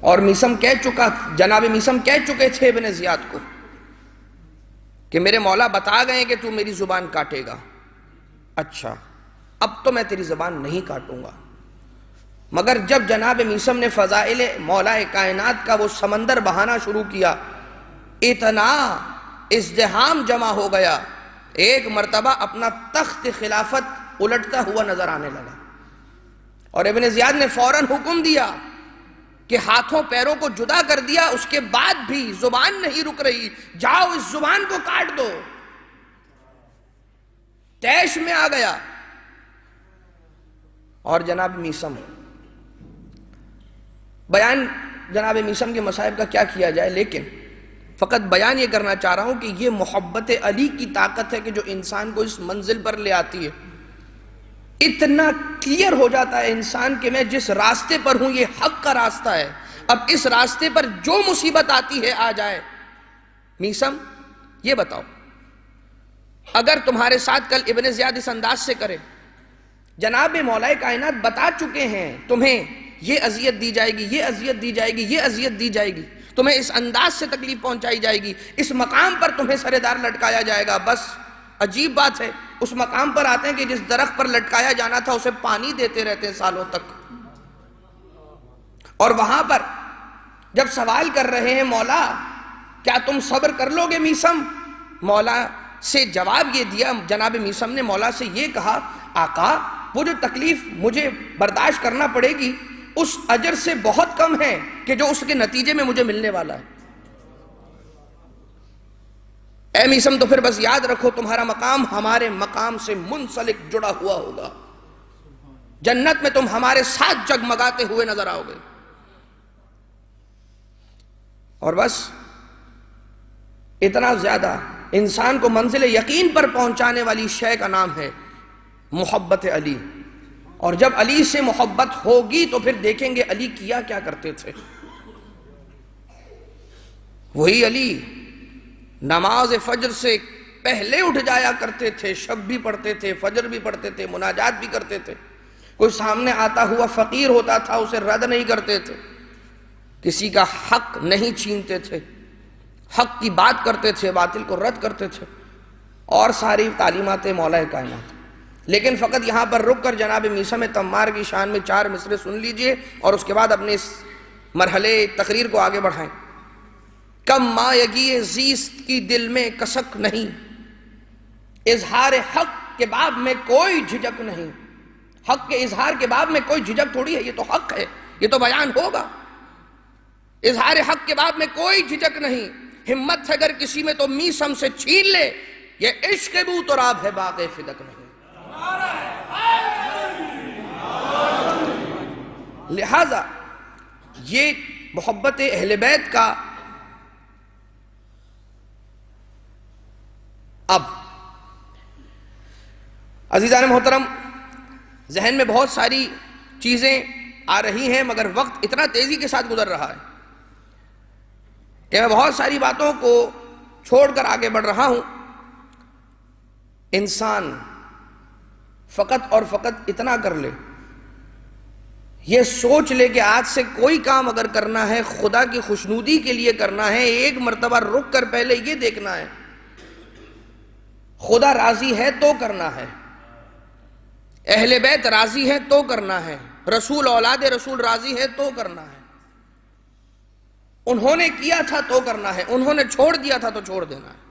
اور میثم کہہ چکا، جناب میثم کہہ چکے تھے ابن زیاد کو کہ میرے مولا بتا گئے کہ تو میری زبان کاٹے گا. اچھا، اب تو میں تیری زبان نہیں کاٹوں گا. مگر جب جناب میثم نے فضائل مولا کائنات کا وہ سمندر بہانا شروع کیا، اتنا ازدحام جمع ہو گیا، ایک مرتبہ اپنا تخت خلافت الٹتا ہوا نظر آنے لگا. اور ابن زیاد نے فوراً حکم دیا کہ ہاتھوں پیروں کو جدا کر دیا. اس کے بعد بھی زبان نہیں رک رہی، جاؤ اس زبان کو کاٹ دو. تیش میں آ گیا. اور جناب میثم، بیان جناب میثم کے مصائب کا کیا کیا جائے، لیکن فقط بیان یہ کرنا چاہ رہا ہوں کہ یہ محبت علی کی طاقت ہے کہ جو انسان کو اس منزل پر لے آتی ہے. اتنا کلیئر ہو جاتا ہے انسان کہ میں جس راستے پر ہوں یہ حق کا راستہ ہے، اب اس راستے پر جو مصیبت آتی ہے آ جائے. میثم یہ بتاؤ، اگر تمہارے ساتھ کل ابن زیاد اس انداز سے کرے، جناب مولا کائنات بتا چکے ہیں تمہیں یہ اذیت دی جائے گی، یہ اذیت دی جائے گی، یہ اذیت دی جائے گی، تمہیں اس انداز سے تکلیف پہنچائی جائے گی، اس مقام پر تمہیں سر دار لٹکایا جائے گا. بس عجیب بات ہے، اس مقام پر آتے ہیں کہ جس درخت پر لٹکایا جانا تھا اسے پانی دیتے رہتے ہیں سالوں تک. اور وہاں پر جب سوال کر رہے ہیں مولا کیا تم صبر کر لو گے میثم، مولا سے جواب یہ دیا، جناب میثم نے مولا سے یہ کہا، آقا وہ جو تکلیف مجھے برداشت کرنا پڑے گی اس اجر سے بہت کم ہے کہ جو اس کے نتیجے میں مجھے ملنے والا ہے. اے میثم تو پھر بس یاد رکھو تمہارا مقام ہمارے مقام سے منسلک جڑا ہوا ہوگا، جنت میں تم ہمارے ساتھ جگمگاتے ہوئے نظر آؤ گے. اور بس اتنا زیادہ انسان کو منزل یقین پر پہنچانے والی شے کا نام ہے محبت علی. اور جب علی سے محبت ہوگی تو پھر دیکھیں گے علی کیا کرتے تھے. وہی علی نماز فجر سے پہلے اٹھ جایا کرتے تھے، شب بھی پڑھتے تھے، فجر بھی پڑھتے تھے، مناجات بھی کرتے تھے. کوئی سامنے آتا ہوا فقیر ہوتا تھا اسے رد نہیں کرتے تھے، کسی کا حق نہیں چھینتے تھے، حق کی بات کرتے تھے، باطل کو رد کرتے تھے، اور ساری تعلیمات مولا کائنات. لیکن فقط یہاں پر رک کر جناب میثم تمار کی شان میں 4 مصرے سن لیجئے اور اس کے بعد اپنے اس مرحلے تقریر کو آگے بڑھائیں. کم مایگی زیست کی دل میں کسک نہیں، اظہار حق کے باب میں کوئی جھجک نہیں. حق کے اظہار کے باب میں کوئی جھجک تھوڑی ہے، یہ تو حق ہے، یہ تو بیان ہوگا. اظہار حق کے باب میں کوئی جھجک نہیں، ہمت ہے اگر کسی میں تو میثم سے چھین لے، یہ عشق بو تراب ہے باغ فدق نہیں. لہذا یہ محبت اہل بیت کا اب عزیزان محترم ذہن میں بہت ساری چیزیں آ رہی ہیں مگر وقت اتنا تیزی کے ساتھ گزر رہا ہے کہ میں بہت ساری باتوں کو چھوڑ کر آگے بڑھ رہا ہوں. انسان فقط اور فقط اتنا کر لے، یہ سوچ لے کہ آج سے کوئی کام اگر کرنا ہے خدا کی خوشنودی کے لیے کرنا ہے، ایک مرتبہ رک کر پہلے یہ دیکھنا ہے خدا راضی ہے تو کرنا ہے، اہل بیت راضی ہے تو کرنا ہے، رسول اولاد رسول راضی ہے تو کرنا ہے. انہوں نے کیا تھا تو کرنا ہے، انہوں نے چھوڑ دیا تھا تو چھوڑ دینا ہے.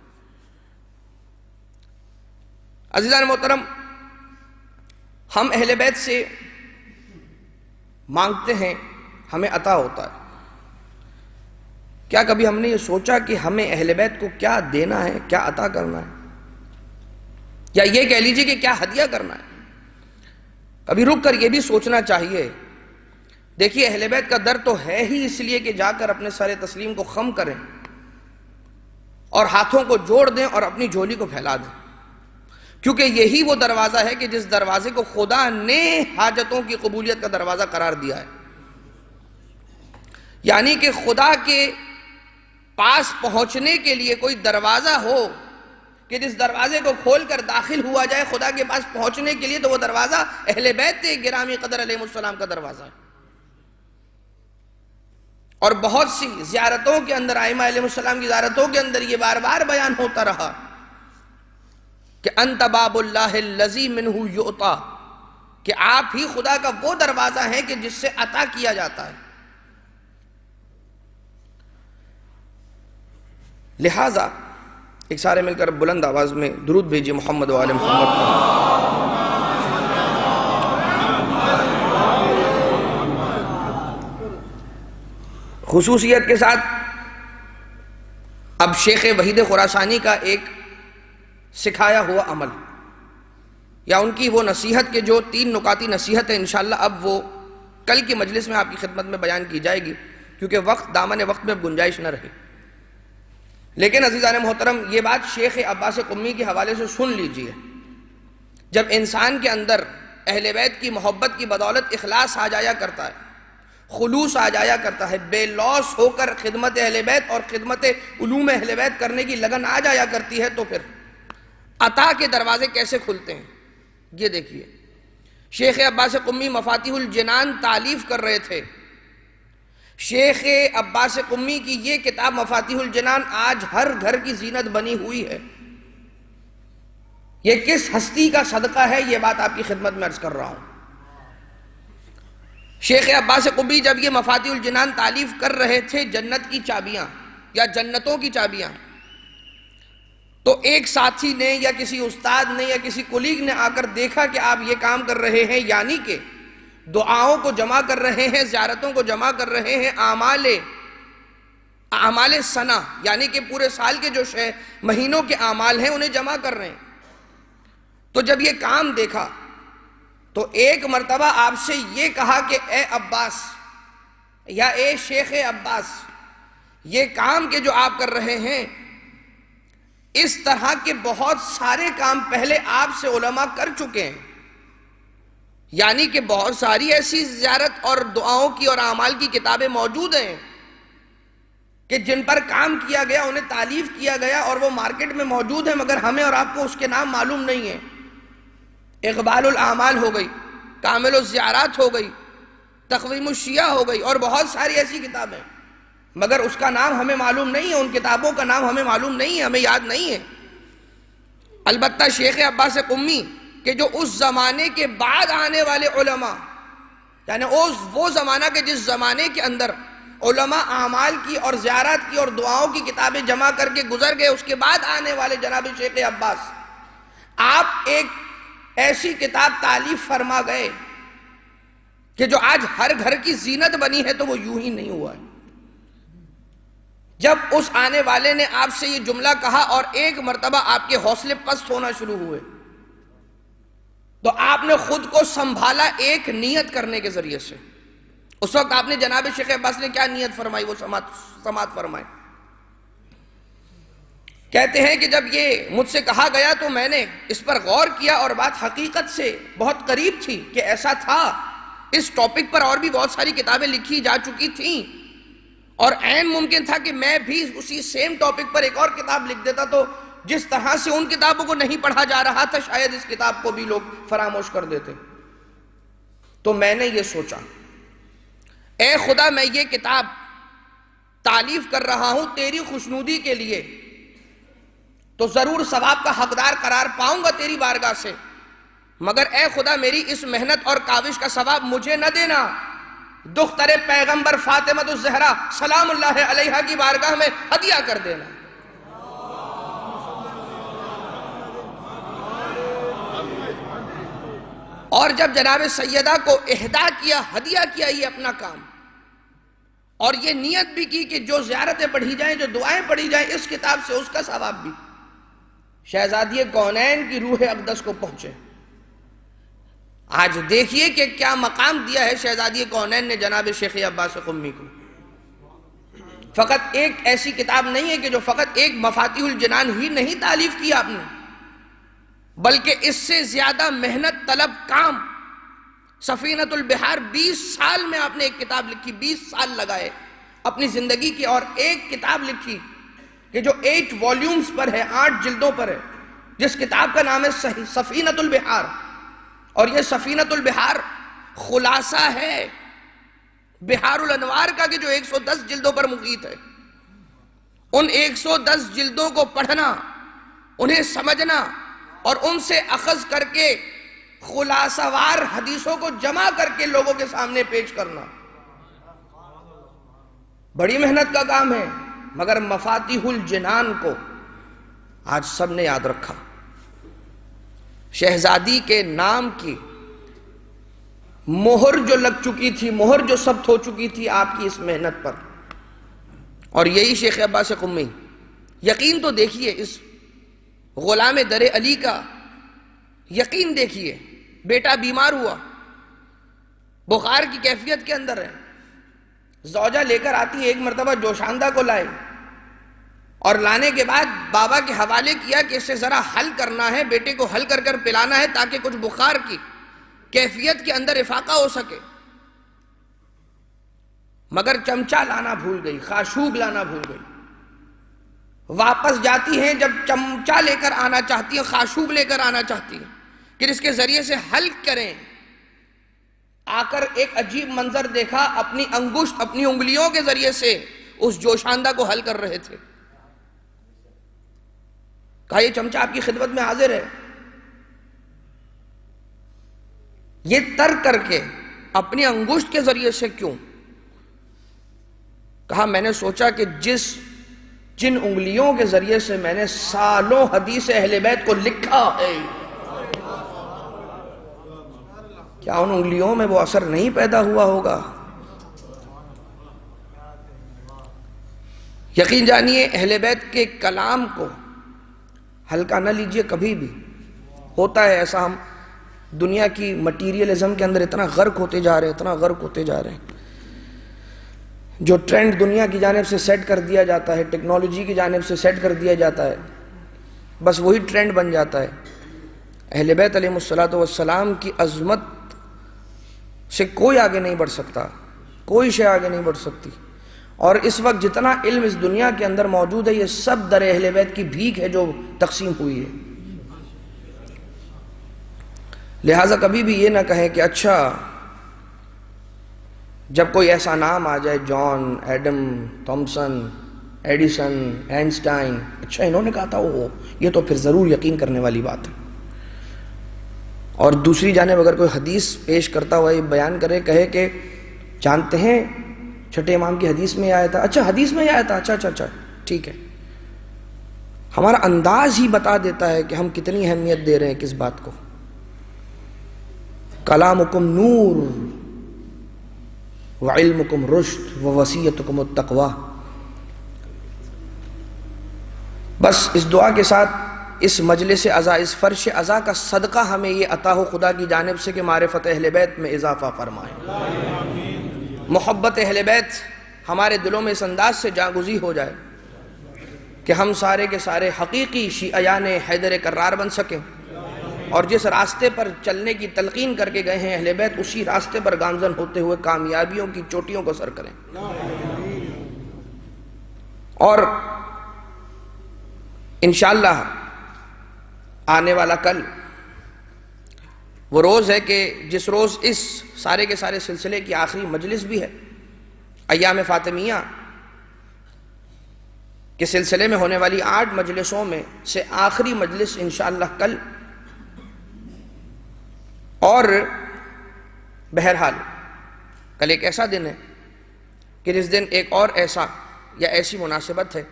عزیزان محترم، ہم اہل بیت سے مانگتے ہیں، ہمیں عطا ہوتا ہے. کیا کبھی ہم نے یہ سوچا کہ ہمیں اہل بیت کو کیا دینا ہے، کیا عطا کرنا ہے، یا یہ کہہ لیجئے کہ کیا ہدیہ کرنا ہے؟ کبھی رک کر یہ بھی سوچنا چاہیے. دیکھیے، اہل بیت کا در تو ہے ہی اس لیے کہ جا کر اپنے سر تسلیم کو خم کریں اور ہاتھوں کو جوڑ دیں اور اپنی جھولی کو پھیلا دیں، کیونکہ یہی وہ دروازہ ہے کہ جس دروازے کو خدا نے حاجتوں کی قبولیت کا دروازہ قرار دیا ہے. یعنی کہ خدا کے پاس پہنچنے کے لیے کوئی دروازہ ہو کہ جس دروازے کو کھول کر داخل ہوا جائے خدا کے پاس پہنچنے کے لیے، تو وہ دروازہ اہل بیت گرامی قدر علیہ السلام کا دروازہ ہے. اور بہت سی زیارتوں کے اندر، ائمہ علیہ السلام کی زیارتوں کے اندر یہ بار بار بیان ہوتا رہا کہ انت باب اللہ الذی منہ یعطا، کہ آپ ہی خدا کا وہ دروازہ ہیں کہ جس سے عطا کیا جاتا ہے. لہٰذا ایک سارے مل کر بلند آواز میں درود بھیجیے محمد و آل محمد پر. خصوصیت کے ساتھ اب شیخ وحید خراسانی کا ایک سکھایا ہوا عمل یا ان کی وہ نصیحت کے جو 3 نکاتی نصیحت ہے، انشاءاللہ اب وہ کل کی مجلس میں آپ کی خدمت میں بیان کی جائے گی، کیونکہ وقت دامن وقت میں اب گنجائش نہ رہے. لیکن عزیزان محترم، یہ بات شیخ عباس قمی کے حوالے سے سن لیجئے. جب انسان کے اندر اہل بیت کی محبت کی بدولت اخلاص آ جایا کرتا ہے، خلوص آ جایا کرتا ہے، بے لوث ہو کر خدمت اہل بیت اور خدمت علوم اہل بیت کرنے کی لگن آ جایا کرتی ہے، تو پھر عطا کے دروازے کیسے کھلتے ہیں یہ دیکھیے. شیخ عباس قمی مفاتیح الجنان تالیف کر رہے تھے. شیخ عباس قمی کی یہ کتاب مفاتیح الجنان آج ہر گھر کی زینت بنی ہوئی ہے. یہ کس ہستی کا صدقہ ہے، یہ بات آپ کی خدمت میں عرض کر رہا ہوں. شیخ عباس قمی جب یہ مفاتیح الجنان تالیف کر رہے تھے، جنت کی چابیاں یا جنتوں کی چابیاں، تو ایک ساتھی نے یا کسی استاد نے یا کسی کولیگ نے آ کر دیکھا کہ آپ یہ کام کر رہے ہیں، یعنی کہ دعاؤں کو جمع کر رہے ہیں، زیارتوں کو جمع کر رہے ہیں، اعمال سنہ یعنی کہ پورے سال کے جو مہینوں کے اعمال ہیں انہیں جمع کر رہے ہیں. تو جب یہ کام دیکھا تو ایک مرتبہ آپ سے یہ کہا کہ اے عباس یا اے شیخ عباس، یہ کام کہ جو آپ کر رہے ہیں، اس طرح کے بہت سارے کام پہلے آپ سے علماء کر چکے ہیں. یعنی کہ بہت ساری ایسی زیارت اور دعاؤں کی اور اعمال کی کتابیں موجود ہیں کہ جن پر کام کیا گیا، انہیں تالیف کیا گیا اور وہ مارکیٹ میں موجود ہیں، مگر ہمیں اور آپ کو اس کے نام معلوم نہیں ہیں. اقبال الاعمال ہو گئی، کامل الزیارات ہو گئی، تقویم الشیعہ ہو گئی، اور بہت ساری ایسی کتابیں، مگر اس کا نام ہمیں معلوم نہیں ہے، ان کتابوں کا نام ہمیں معلوم نہیں ہے، ہمیں یاد نہیں ہے. البتہ شیخ عباس قمی کہ جو اس زمانے کے بعد آنے والے علماء، یعنی وہ زمانہ کہ جس زمانے کے اندر علماء اعمال کی اور زیارات کی اور دعاؤں کی کتابیں جمع کر کے گزر گئے، اس کے بعد آنے والے جناب شیخ عباس، آپ ایک ایسی کتاب تالیف فرما گئے کہ جو آج ہر گھر کی زینت بنی ہے. تو وہ یوں ہی نہیں ہوا ہے. جب اس آنے والے نے آپ سے یہ جملہ کہا اور ایک مرتبہ آپ کے حوصلے پست ہونا شروع ہوئے، تو آپ نے خود کو سنبھالا ایک نیت کرنے کے ذریعے سے. اس وقت آپ نے جناب شیخ عباس نے کیا نیت فرمائی، وہ سماعت فرمائے. کہتے ہیں کہ جب یہ مجھ سے کہا گیا تو میں نے اس پر غور کیا اور بات حقیقت سے بہت قریب تھی کہ ایسا تھا. اس ٹاپک پر اور بھی بہت ساری کتابیں لکھی جا چکی تھیں اور عین ممکن تھا کہ میں بھی اسی سیم ٹاپک پر ایک اور کتاب لکھ دیتا، تو جس طرح سے ان کتابوں کو نہیں پڑھا جا رہا تھا شاید اس کتاب کو بھی لوگ فراموش کر دیتے۔ تو میں نے یہ سوچا، اے خدا میں یہ کتاب تالیف کر رہا ہوں تیری خوشنودی کے لیے، تو ضرور ثواب کا حقدار قرار پاؤں گا تیری بارگاہ سے، مگر اے خدا میری اس محنت اور کاوش کا ثواب مجھے نہ دینا، دختر پیغمبر فاطمہ الزہرا سلام اللہ علیہا کی بارگاہ میں ہدیہ کر دینا۔ اور جب جناب سیدہ کو اہدا کیا، ہدیہ کیا یہ اپنا کام، اور یہ نیت بھی کی کہ جو زیارتیں پڑھی جائیں، جو دعائیں پڑھی جائیں اس کتاب سے اس کا ثواب بھی شہزادی کونین کی روح اقدس کو پہنچے۔ آج دیکھیے کہ کیا مقام دیا ہے شہزادی کونین نے جناب شیخ عباس قمی کو۔ فقط ایک ایسی کتاب نہیں ہے کہ جو فقط ایک مفاتیح الجنان ہی نہیں تالیف کیا آپ نے، بلکہ اس سے زیادہ محنت طلب کام۔ سفینۃ البحار 20 سال میں آپ نے ایک کتاب لکھی، 20 سال لگائے اپنی زندگی کی، اور ایک کتاب لکھی کہ جو 8 والیومز پر ہے، 8 جلدوں پر ہے، جس کتاب کا نام ہے سفینۃ البحار۔ اور یہ سفینۃ البحار خلاصہ ہے بحار الانوار کا کہ جو 110 جلدوں پر محیط ہے۔ ان 110 جلدوں کو پڑھنا، انہیں سمجھنا اور ان سے اخذ کر کے خلاصہ وار حدیثوں کو جمع کر کے لوگوں کے سامنے پیش کرنا بڑی محنت کا کام ہے، مگر مفاتیح الجنان کو آج سب نے یاد رکھا۔ شہزادی کے نام کی مہر جو لگ چکی تھی، مہر جو ثبت ہو چکی تھی آپ کی اس محنت پر، اور یہی شیخ عباس قمی۔ یقین تو دیکھیے اس غلام در علی کا، یقین دیکھیے، بیٹا بیمار ہوا، بخار کی کیفیت کے اندر ہے، زوجہ لے کر آتی ہے، ایک مرتبہ جوشاندہ کو لائے، اور لانے کے بعد بابا کے حوالے کیا کہ اسے ذرا حل کرنا ہے، بیٹے کو حل کر کر پلانا ہے تاکہ کچھ بخار کی کیفیت کے اندر افاقہ ہو سکے، مگر چمچہ لانا بھول گئی، خاشوق لانا بھول گئی۔ واپس جاتی ہیں، جب چمچہ لے کر آنا چاہتی ہیں، خاشوق لے کر آنا چاہتی ہیں کہ اس کے ذریعے سے حل کریں، آ کر ایک عجیب منظر دیکھا، اپنی انگشت اپنی انگلیوں کے ذریعے سے اس جوشاندہ کو حل کر رہے تھے۔ کہا یہ چمچہ آپ کی خدمت میں حاضر ہے۔ یہ ترک کر کے اپنی انگشت کے ذریعے سے کیوں؟ کہا میں نے سوچا کہ جن انگلیوں کے ذریعے سے میں نے سالوں حدیث اہل بیت کو لکھا ہے، کیا ان انگلیوں میں وہ اثر نہیں پیدا ہوا ہوگا؟ یقین جانیے اہل بیت کے کلام کو ہلکا نہ لیجئے کبھی بھی۔ ہوتا ہے ایسا، ہم دنیا کی مٹیریلزم کے اندر اتنا غرق ہوتے جا رہے ہیں، اتنا غرق ہوتے جا رہے ہیں، جو ٹرینڈ دنیا کی جانب سے سیٹ کر دیا جاتا ہے، ٹیکنالوجی کی جانب سے سیٹ کر دیا جاتا ہے، بس وہی ٹرینڈ بن جاتا ہے۔ اہل بیت علیہ السلام کی عظمت سے کوئی آگے نہیں بڑھ سکتا، کوئی شے آگے نہیں بڑھ سکتی۔ اور اس وقت جتنا علم اس دنیا کے اندر موجود ہے، یہ سب در اہل بیت کی بھیک ہے جو تقسیم ہوئی ہے۔ لہٰذا کبھی بھی یہ نہ کہیں کہ اچھا جب کوئی ایسا نام آ جائے، جان، ایڈم، تھامسن، ایڈیسن، اینسٹائن، اچھا انہوں نے کہا تھا، وہ یہ تو پھر ضرور یقین کرنے والی بات ہے۔ اور دوسری جانب اگر کوئی حدیث پیش کرتا ہوا یہ بیان کرے، کہے کہ جانتے ہیں چھٹے امام کی حدیث میں آیا تھا، اچھا حدیث میں آیا تھا، اچھا ٹھیک ہے۔ ہمارا انداز ہی بتا دیتا ہے کہ ہم کتنی اہمیت دے رہے ہیں کس بات کو۔ کلامکم نور وعلمکم رشد ووصیتکم التقوی۔ بس اس دعا کے ساتھ اس مجلس عزا، اس فرش عزا کا صدقہ ہمیں یہ عطا ہو خدا کی جانب سے کہ معرفت اہل بیت میں اضافہ فرمائے، محبت اہل بیت ہمارے دلوں میں اس انداز سے جاگزی ہو جائے کہ ہم سارے کے سارے حقیقی شیعیان حیدر کرار بن سکیں، اور جس راستے پر چلنے کی تلقین کر کے گئے ہیں اہل بیت، اسی راستے پر گامزن ہوتے ہوئے کامیابیوں کی چوٹیوں کو سر کریں۔ اور انشاءاللہ آنے والا کل وہ روز ہے کہ جس روز اس سارے کے سارے سلسلے کی آخری مجلس بھی ہے، ایام فاطمیہ کے سلسلے میں ہونے والی 8 مجلسوں میں سے آخری مجلس انشاءاللہ کل، اور بہرحال کل ایک ایسا دن ہے کہ جس دن ایک اور ایسا یا ایسی مناسبت ہے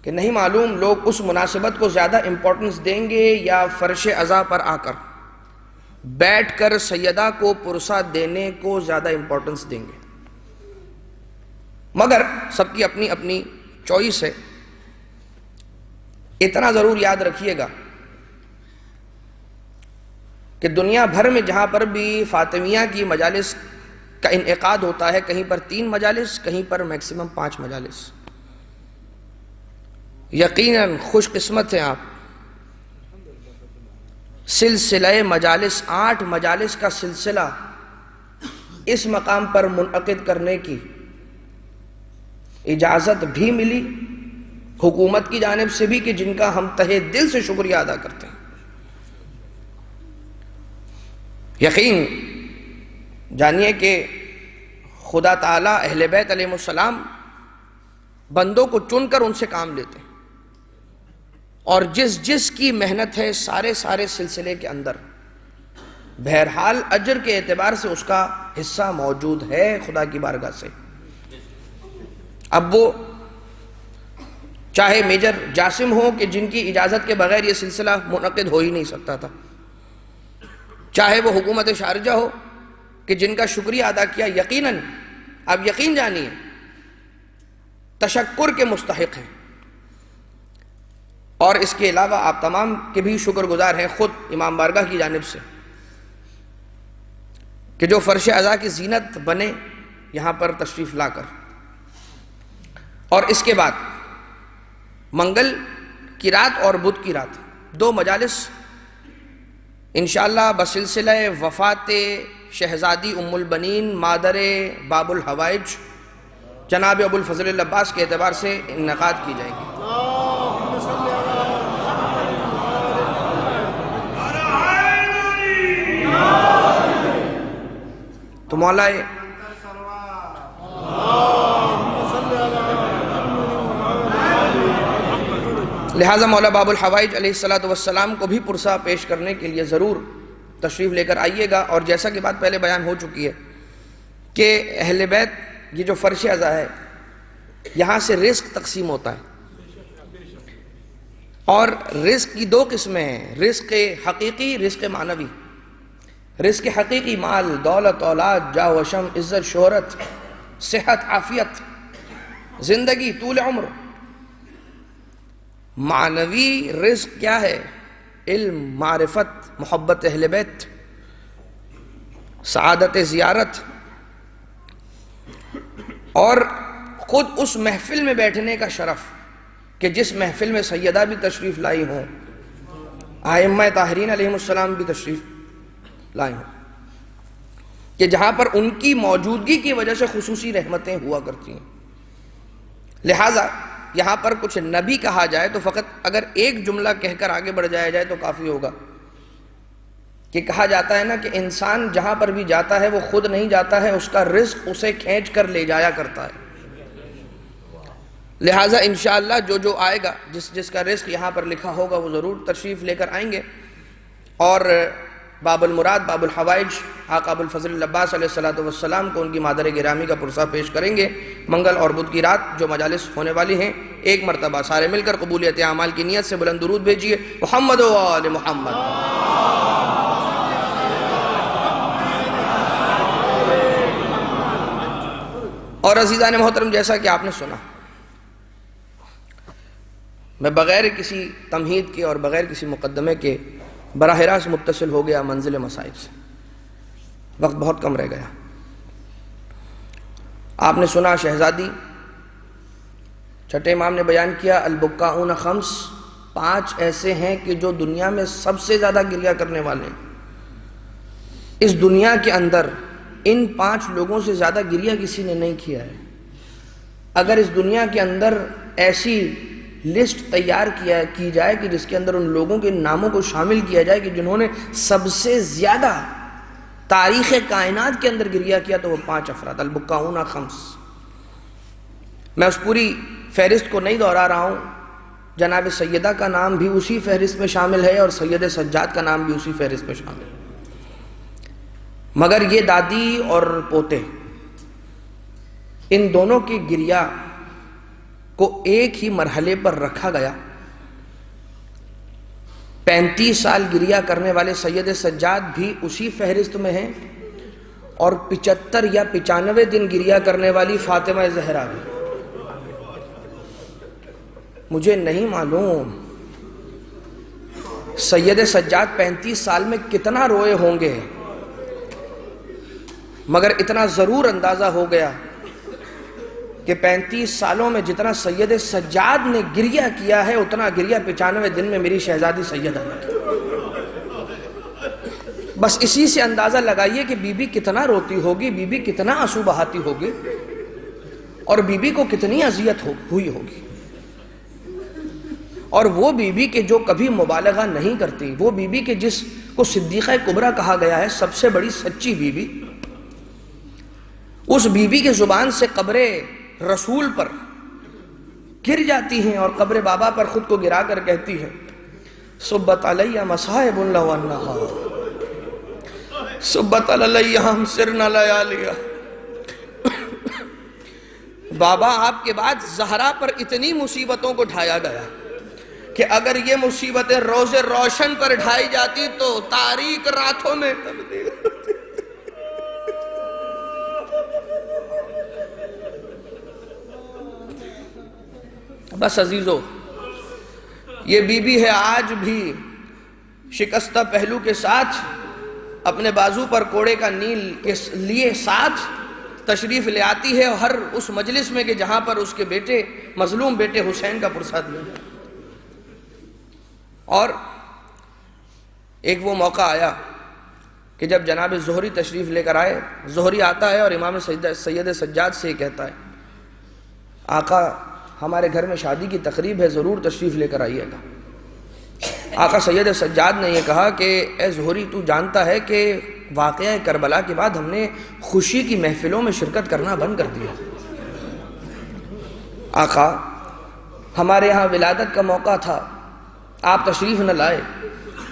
کہ نہیں معلوم لوگ اس مناسبت کو زیادہ امپورٹنس دیں گے یا فرش عزا پر آ کر بیٹھ کر سیدہ کو پرسہ دینے کو زیادہ امپورٹنس دیں گے، مگر سب کی اپنی اپنی چوائس ہے۔ اتنا ضرور یاد رکھیے گا کہ دنیا بھر میں جہاں پر بھی فاطمیہ کی مجالس کا انعقاد ہوتا ہے، کہیں پر 3 مجالس، کہیں پر میکسیمم 5 مجالس، یقیناً خوش قسمت ہیں آپ۔ سلسلہ مجالس 8 مجالس کا سلسلہ اس مقام پر منعقد کرنے کی اجازت بھی ملی حکومت کی جانب سے بھی، کہ جن کا ہم تہہ دل سے شکریہ ادا کرتے ہیں۔ یقین جانیے کہ خدا تعالیٰ اہل بیت علیہ السلام بندوں کو چن کر ان سے کام لیتے ہیں، اور جس جس کی محنت ہے سارے سلسلے کے اندر بہرحال اجر کے اعتبار سے اس کا حصہ موجود ہے خدا کی بارگاہ سے۔ اب وہ چاہے میجر جاسم ہو کہ جن کی اجازت کے بغیر یہ سلسلہ منعقد ہو ہی نہیں سکتا تھا، چاہے وہ حکومت شارجہ ہو کہ جن کا شکریہ ادا کیا، یقیناً آپ یقین جانیے تشکر کے مستحق ہیں، اور اس کے علاوہ آپ تمام کے بھی شکر گزار ہیں خود امام بارگاہ کی جانب سے کہ جو فرش عزا کی زینت بنے یہاں پر تشریف لا کر۔ اور اس کے بعد منگل کی رات اور بدھ کی رات 2 مجالس انشاءاللہ بسلسلہ وفات شہزادی ام البنین مادر باب الحوائج جناب ابو الفضل العباس کے اعتبار سے انعقاد کی جائے گی۔ تو مولا لہٰذا مولا باب الحوائج علیہ السلام کو بھی پرسہ پیش کرنے کے لیے ضرور تشریف لے کر آئیے گا۔ اور جیسا کہ بات پہلے بیان ہو چکی ہے کہ اہل بیت یہ جو فرش عزا ہے یہاں سے رزق تقسیم ہوتا ہے، اور رزق کی 2 قسمیں ہیں، رزق حقیقی، رزق معنوی۔ رزق حقیقی مال، دولت، اولاد، جاہ و شم، عزت، شہرت، صحت، عافیت، زندگی، طول عمر۔ معنوی رزق کیا ہے؟ علم، معرفت، محبت اہل بیت، سعادت زیارت، اور خود اس محفل میں بیٹھنے کا شرف کہ جس محفل میں سیدہ بھی تشریف لائی ہوں، ائمہ طاہرین علیہ السلام بھی تشریف لائی ہوں، کہ جہاں پر ان کی موجودگی کی وجہ سے خصوصی رحمتیں ہوا کرتی ہیں۔ لہٰذا یہاں پر کچھ نبی کہا جائے تو فقط اگر ایک جملہ کہہ کر آگے بڑھ جایا جائے تو کافی ہوگا، کہ کہا جاتا ہے نا کہ انسان جہاں پر بھی جاتا ہے وہ خود نہیں جاتا ہے، اس کا رزق اسے کھینچ کر لے جایا کرتا ہے۔ لہٰذا انشاءاللہ جو آئے گا، جس کا رزق یہاں پر لکھا ہوگا وہ ضرور تشریف لے کر آئیں گے، اور باب المراد باب الحوائج آقا ابو الفضل العباس علیہ السلام کو ان کی مادر گرامی کا پرسہ پیش کریں گے۔ منگل اور بدھ کی رات جو مجالس ہونے والی ہیں، ایک مرتبہ سارے مل کر قبولیت اعمال کی نیت سے بلند درود بھیجیے۔ محمد و آل محمد۔ اور عزیزان محترم، جیسا کہ آپ نے سنا، میں بغیر کسی تمہید کے اور بغیر کسی مقدمے کے براہ راست متصل ہو گیا منزل مسائل سے، وقت بہت کم رہ گیا۔ آپ نے سنا شہزادی، چھٹے امام نے بیان کیا البکاؤن خمس، 5 ایسے ہیں کہ جو دنیا میں سب سے زیادہ گریہ کرنے والے ہیں۔ اس دنیا کے اندر ان 5 لوگوں سے زیادہ گریہ کسی نے نہیں کیا ہے۔ اگر اس دنیا کے اندر ایسی لسٹ تیار کی جائے کہ جس کے اندر ان لوگوں کے ناموں کو شامل کیا جائے کہ جنہوں نے سب سے زیادہ تاریخ کائنات کے اندر گریہ کیا، تو وہ 5 افراد، البکاؤن خمس۔ میں اس پوری فہرست کو نہیں دہرا رہا ہوں، جناب سیدہ کا نام بھی اسی فہرست میں شامل ہے اور سید سجاد کا نام بھی اسی فہرست میں شامل ہے، مگر یہ دادی اور پوتے، ان دونوں کی گریہ کو ایک ہی مرحلے پر رکھا گیا۔ 35 سال گریہ کرنے والے سید سجاد بھی اسی فہرست میں ہیں، اور 75 یا 95 دن گریہ کرنے والی فاطمہ زہرا بھی۔ مجھے نہیں معلوم سید سجاد 35 سال میں کتنا روئے ہوں گے، مگر اتنا ضرور اندازہ ہو گیا کہ 35 سالوں میں جتنا سید سجاد نے گریہ کیا ہے اتنا گریہ 95 دن میں میری شہزادی سیدہ نے کیا۔ بس اسی سے اندازہ لگائیے کہ بی بی کتنا روتی ہوگی، بی بی کتنا آنسو بہاتی ہوگی، اور بی بی کو کتنی اذیت ہوئی ہوگی۔ اور وہ بی بی کہ جو کبھی مبالغہ نہیں کرتی، وہ بی بی کہ جس کو صدیقہ کبریٰ کہا گیا ہے، سب سے بڑی سچی بی بی، اس بی بی کے زبان سے قبر رسول پر گر جاتی ہیں اور قبر بابا پر خود کو گرا کر کہتی ہے، صبت علیہ مصائب لو انہا صبت علیہ ہم سرنا لیالیا۔ بابا آپ کے بعد زہرا پر اتنی مصیبتوں کو ڈھایا گیا کہ اگر یہ مصیبتیں روز روشن پر ڈھائی جاتی تو تاریک راتوں میں تبدیل ہوتی۔ بس عزیزو، یہ بی بی ہے آج بھی شکستہ پہلو کے ساتھ اپنے بازو پر کوڑے کا نیل کے لیے ساتھ تشریف لے آتی ہے ہر اس مجلس میں کہ جہاں پر اس کے بیٹے، مظلوم بیٹے حسین کا پرساد لے۔ اور ایک وہ موقع آیا کہ جب جناب زہری تشریف لے کر آئے، زہری آتا ہے اور امام سید سجاد سے کہتا ہے، آقا ہمارے گھر میں شادی کی تقریب ہے، ضرور تشریف لے کر آئیے گا۔ آقا سید سجاد نے یہ کہا کہ اے زہری، تو جانتا ہے کہ واقعہ کربلا کے بعد ہم نے خوشی کی محفلوں میں شرکت کرنا بند کر دیا۔ آقا ہمارے ہاں ولادت کا موقع تھا، آپ تشریف نہ لائے،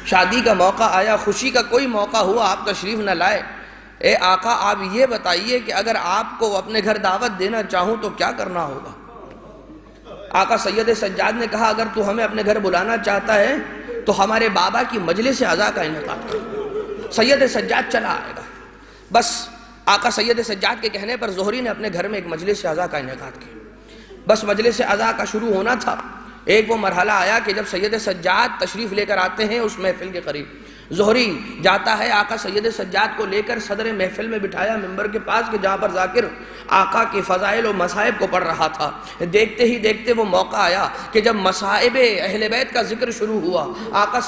شادی کا موقع آیا، خوشی کا کوئی موقع ہوا، آپ تشریف نہ لائے۔ اے آقا آپ یہ بتائیے کہ اگر آپ کو اپنے گھر دعوت دینا چاہوں تو کیا کرنا ہوگا؟ آقا سید سجاد نے کہا، اگر تو ہمیں اپنے گھر بلانا چاہتا ہے تو ہمارے بابا کی مجلس عزا کا انعقاد کر۔ سید سجاد چلا آئے گا۔ بس آقا سید سجاد کے کہنے پر زہری نے اپنے گھر میں ایک مجلس عزا کا انعقاد کیا۔ بس مجلس عزا کا شروع ہونا تھا، ایک وہ مرحلہ آیا کہ جب سید سجاد تشریف لے کر آتے ہیں اس محفل کے قریب، زہری جاتا ہے، آقا سید سجاد کو لے کر صدر محفل میں بٹھایا ممبر کے پاس کہ جہاں پر ذاکر آقا کے فضائل و مصائب کو پڑھ رہا تھا۔ دیکھتے ہی دیکھتے وہ موقع آیا کہ جب مصائب اہل بیت کا ذکر شروع ہوا، آقا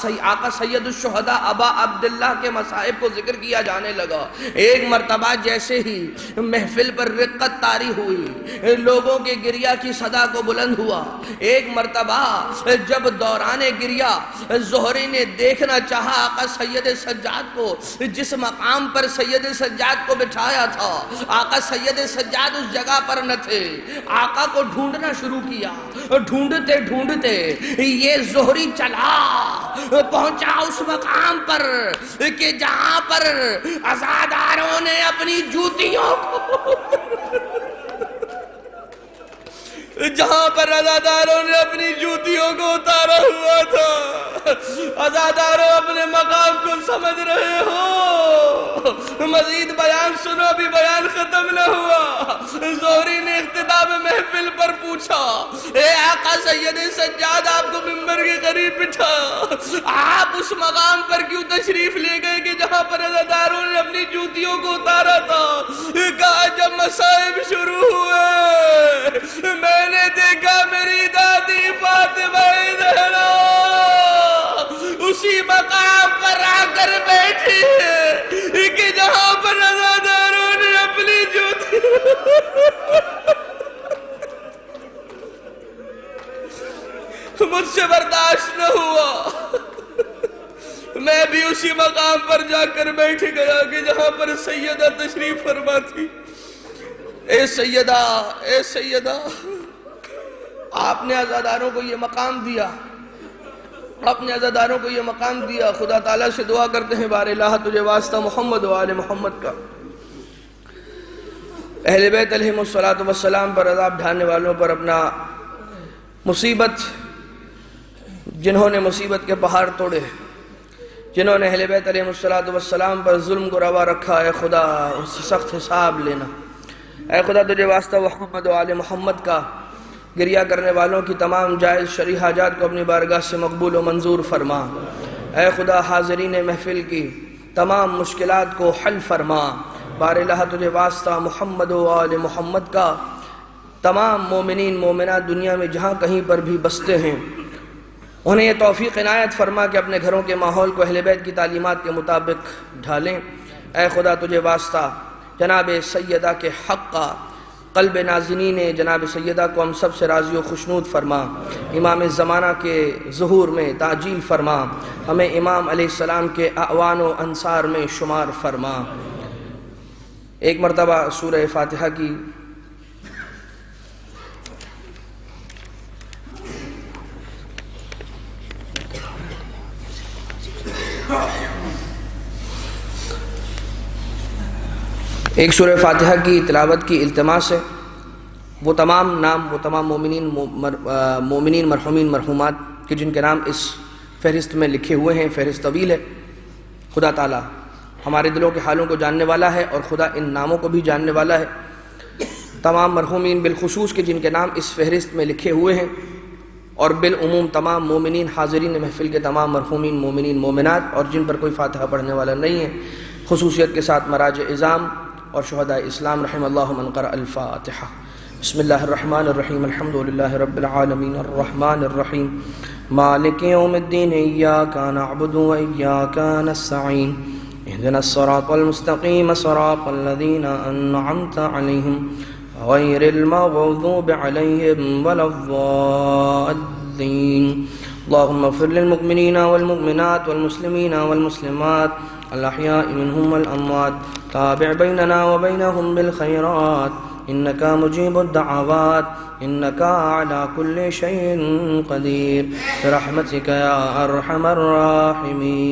سید الشہداء ابا عبداللہ کے مصائب کو ذکر کیا جانے لگا۔ ایک مرتبہ جیسے ہی محفل پر رقت طاری ہوئی، لوگوں کے گریہ کی صدا کو بلند ہوا، ایک مرتبہ جب دوران گریہ زہری نے دیکھنا چاہا آقا سید سجاد کو، جس مقام پر سید سجاد کو بٹھایا تھا، آقا سید سجاد اس جگہ پر نہ تھے، آقا کو ڈھونڈنا شروع کیا۔ ڈھونڈتے ڈھونڈتے یہ زہری چلا پہنچا اس مقام پر کہ جہاں پر عزاداروں نے اپنی جوتیوں کو جہاں پر عزاداروں نے اپنی جوتیوں کو اتارا ہوا تھا۔ عزاداروں اپنے مقام کو سمجھ رہے ہو، مزید بیان سنو، ابھی بیان ختم نہ ہوا۔ زہری نے اختتام محفل پر پوچھا، اے آقا سید سجاد، آپ کو ممبر کے قریب بٹھا، آپ اس مقام پر کیوں تشریف لے گئے کہ جہاں پر عزاداروں نے اپنی جوتیوں کو اتارا تھا؟ کہا جب مصائب شروع ہوئے میں نے دیکھا میری دادی فاطمہ زہرا اسی مقام پر آ کر بیٹھی ہے کہ جہاں پر عزاداروں نے اپنی جوتی مجھ سے برداشت نہ ہوا، میں بھی اسی مقام پر جا کر بیٹھ گیا کہ جہاں پر سیدہ تشریف فرما تھی۔ اے سیدہ، اے سیدہ، آپ نے عزاداروں کو یہ مقام دیا، آپ نے عزاداروں کو یہ مقام دیا۔ خدا تعالیٰ سے دعا کرتے ہیں بار الہ تجھے واسطہ محمد و آل محمد کا، اہل بیت علیہم السلام پر عذاب ڈھانے والوں پر اپنا مصیبت، جنہوں نے مصیبت کے پہاڑ توڑے، جنہوں نے اہل بیت علیہم السلام پر ظلم کو روا رکھا، اے خدا ان سے سخت حساب لینا۔ اے خدا تجھے واسطہ محمد و آل محمد کا، گریہ کرنے والوں کی تمام جائز شرعی حاجات کو اپنی بارگاہ سے مقبول و منظور فرما۔ اے خدا حاضرین محفل کی تمام مشکلات کو حل فرما۔ بار الہ تجھے واسطہ محمد و آل محمد کا، تمام مومنین مومنات دنیا میں جہاں کہیں پر بھی بستے ہیں، انہیں یہ توفیق عنایت فرما کہ اپنے گھروں کے ماحول کو اہل بیت کی تعلیمات کے مطابق ڈھالیں۔ اے خدا تجھے واسطہ جناب سیدہ کے حق کا، قلب نازنین جناب سیدہ کو ہم سب سے راضی و خوشنود فرما۔ امام زمانہ کے ظہور میں تعجیل فرما، ہمیں امام علیہ السلام کے اعوان و انصار میں شمار فرما۔ ایک مرتبہ سورہ فاتحہ کی سورہ فاتحہ کی تلاوت کی التماس ہے۔ وہ تمام نام، وہ تمام مومنین مرحومین مرحومات کہ جن کے نام اس فہرست میں لکھے ہوئے ہیں، فہرست طویل ہے۔ خدا تعالیٰ ہمارے دلوں کے حالوں کو جاننے والا ہے اور خدا ان ناموں کو بھی جاننے والا ہے۔ تمام مرحومین بالخصوص کہ جن کے نام اس فہرست میں لکھے ہوئے ہیں، اور بالعموم تمام مومنین حاضرین محفل کے تمام مرحومین مومنین مومنات اور جن پر کوئی فاتحہ پڑھنے والا نہیں ہے، خصوصیت کے ساتھ مراج اعظام اور شہداء اسلام رحم اللہ من قرأ الفاتحہ۔ بسم اللہ الرحمن الرحیم، الحمدللہ رب العالمین الرحمن الرحیم مالک یوم الدین، ایاک نعبد و ایاک نستعین، اہدنا الصراط المستقیم صراط الذین انعمت علیہم غیر المغضوب علیہم ولا الضالین۔ اللہم اغفر للمؤمنین والمؤمنات والمسلمین والمسلمات الاحیاء منہم والاموات، تابع بیننا وبینہم بالخیرات، انکا مجیب الدعوات، انکا علی کل شیء قدیر، برحمتک یا ارحم الراحمین۔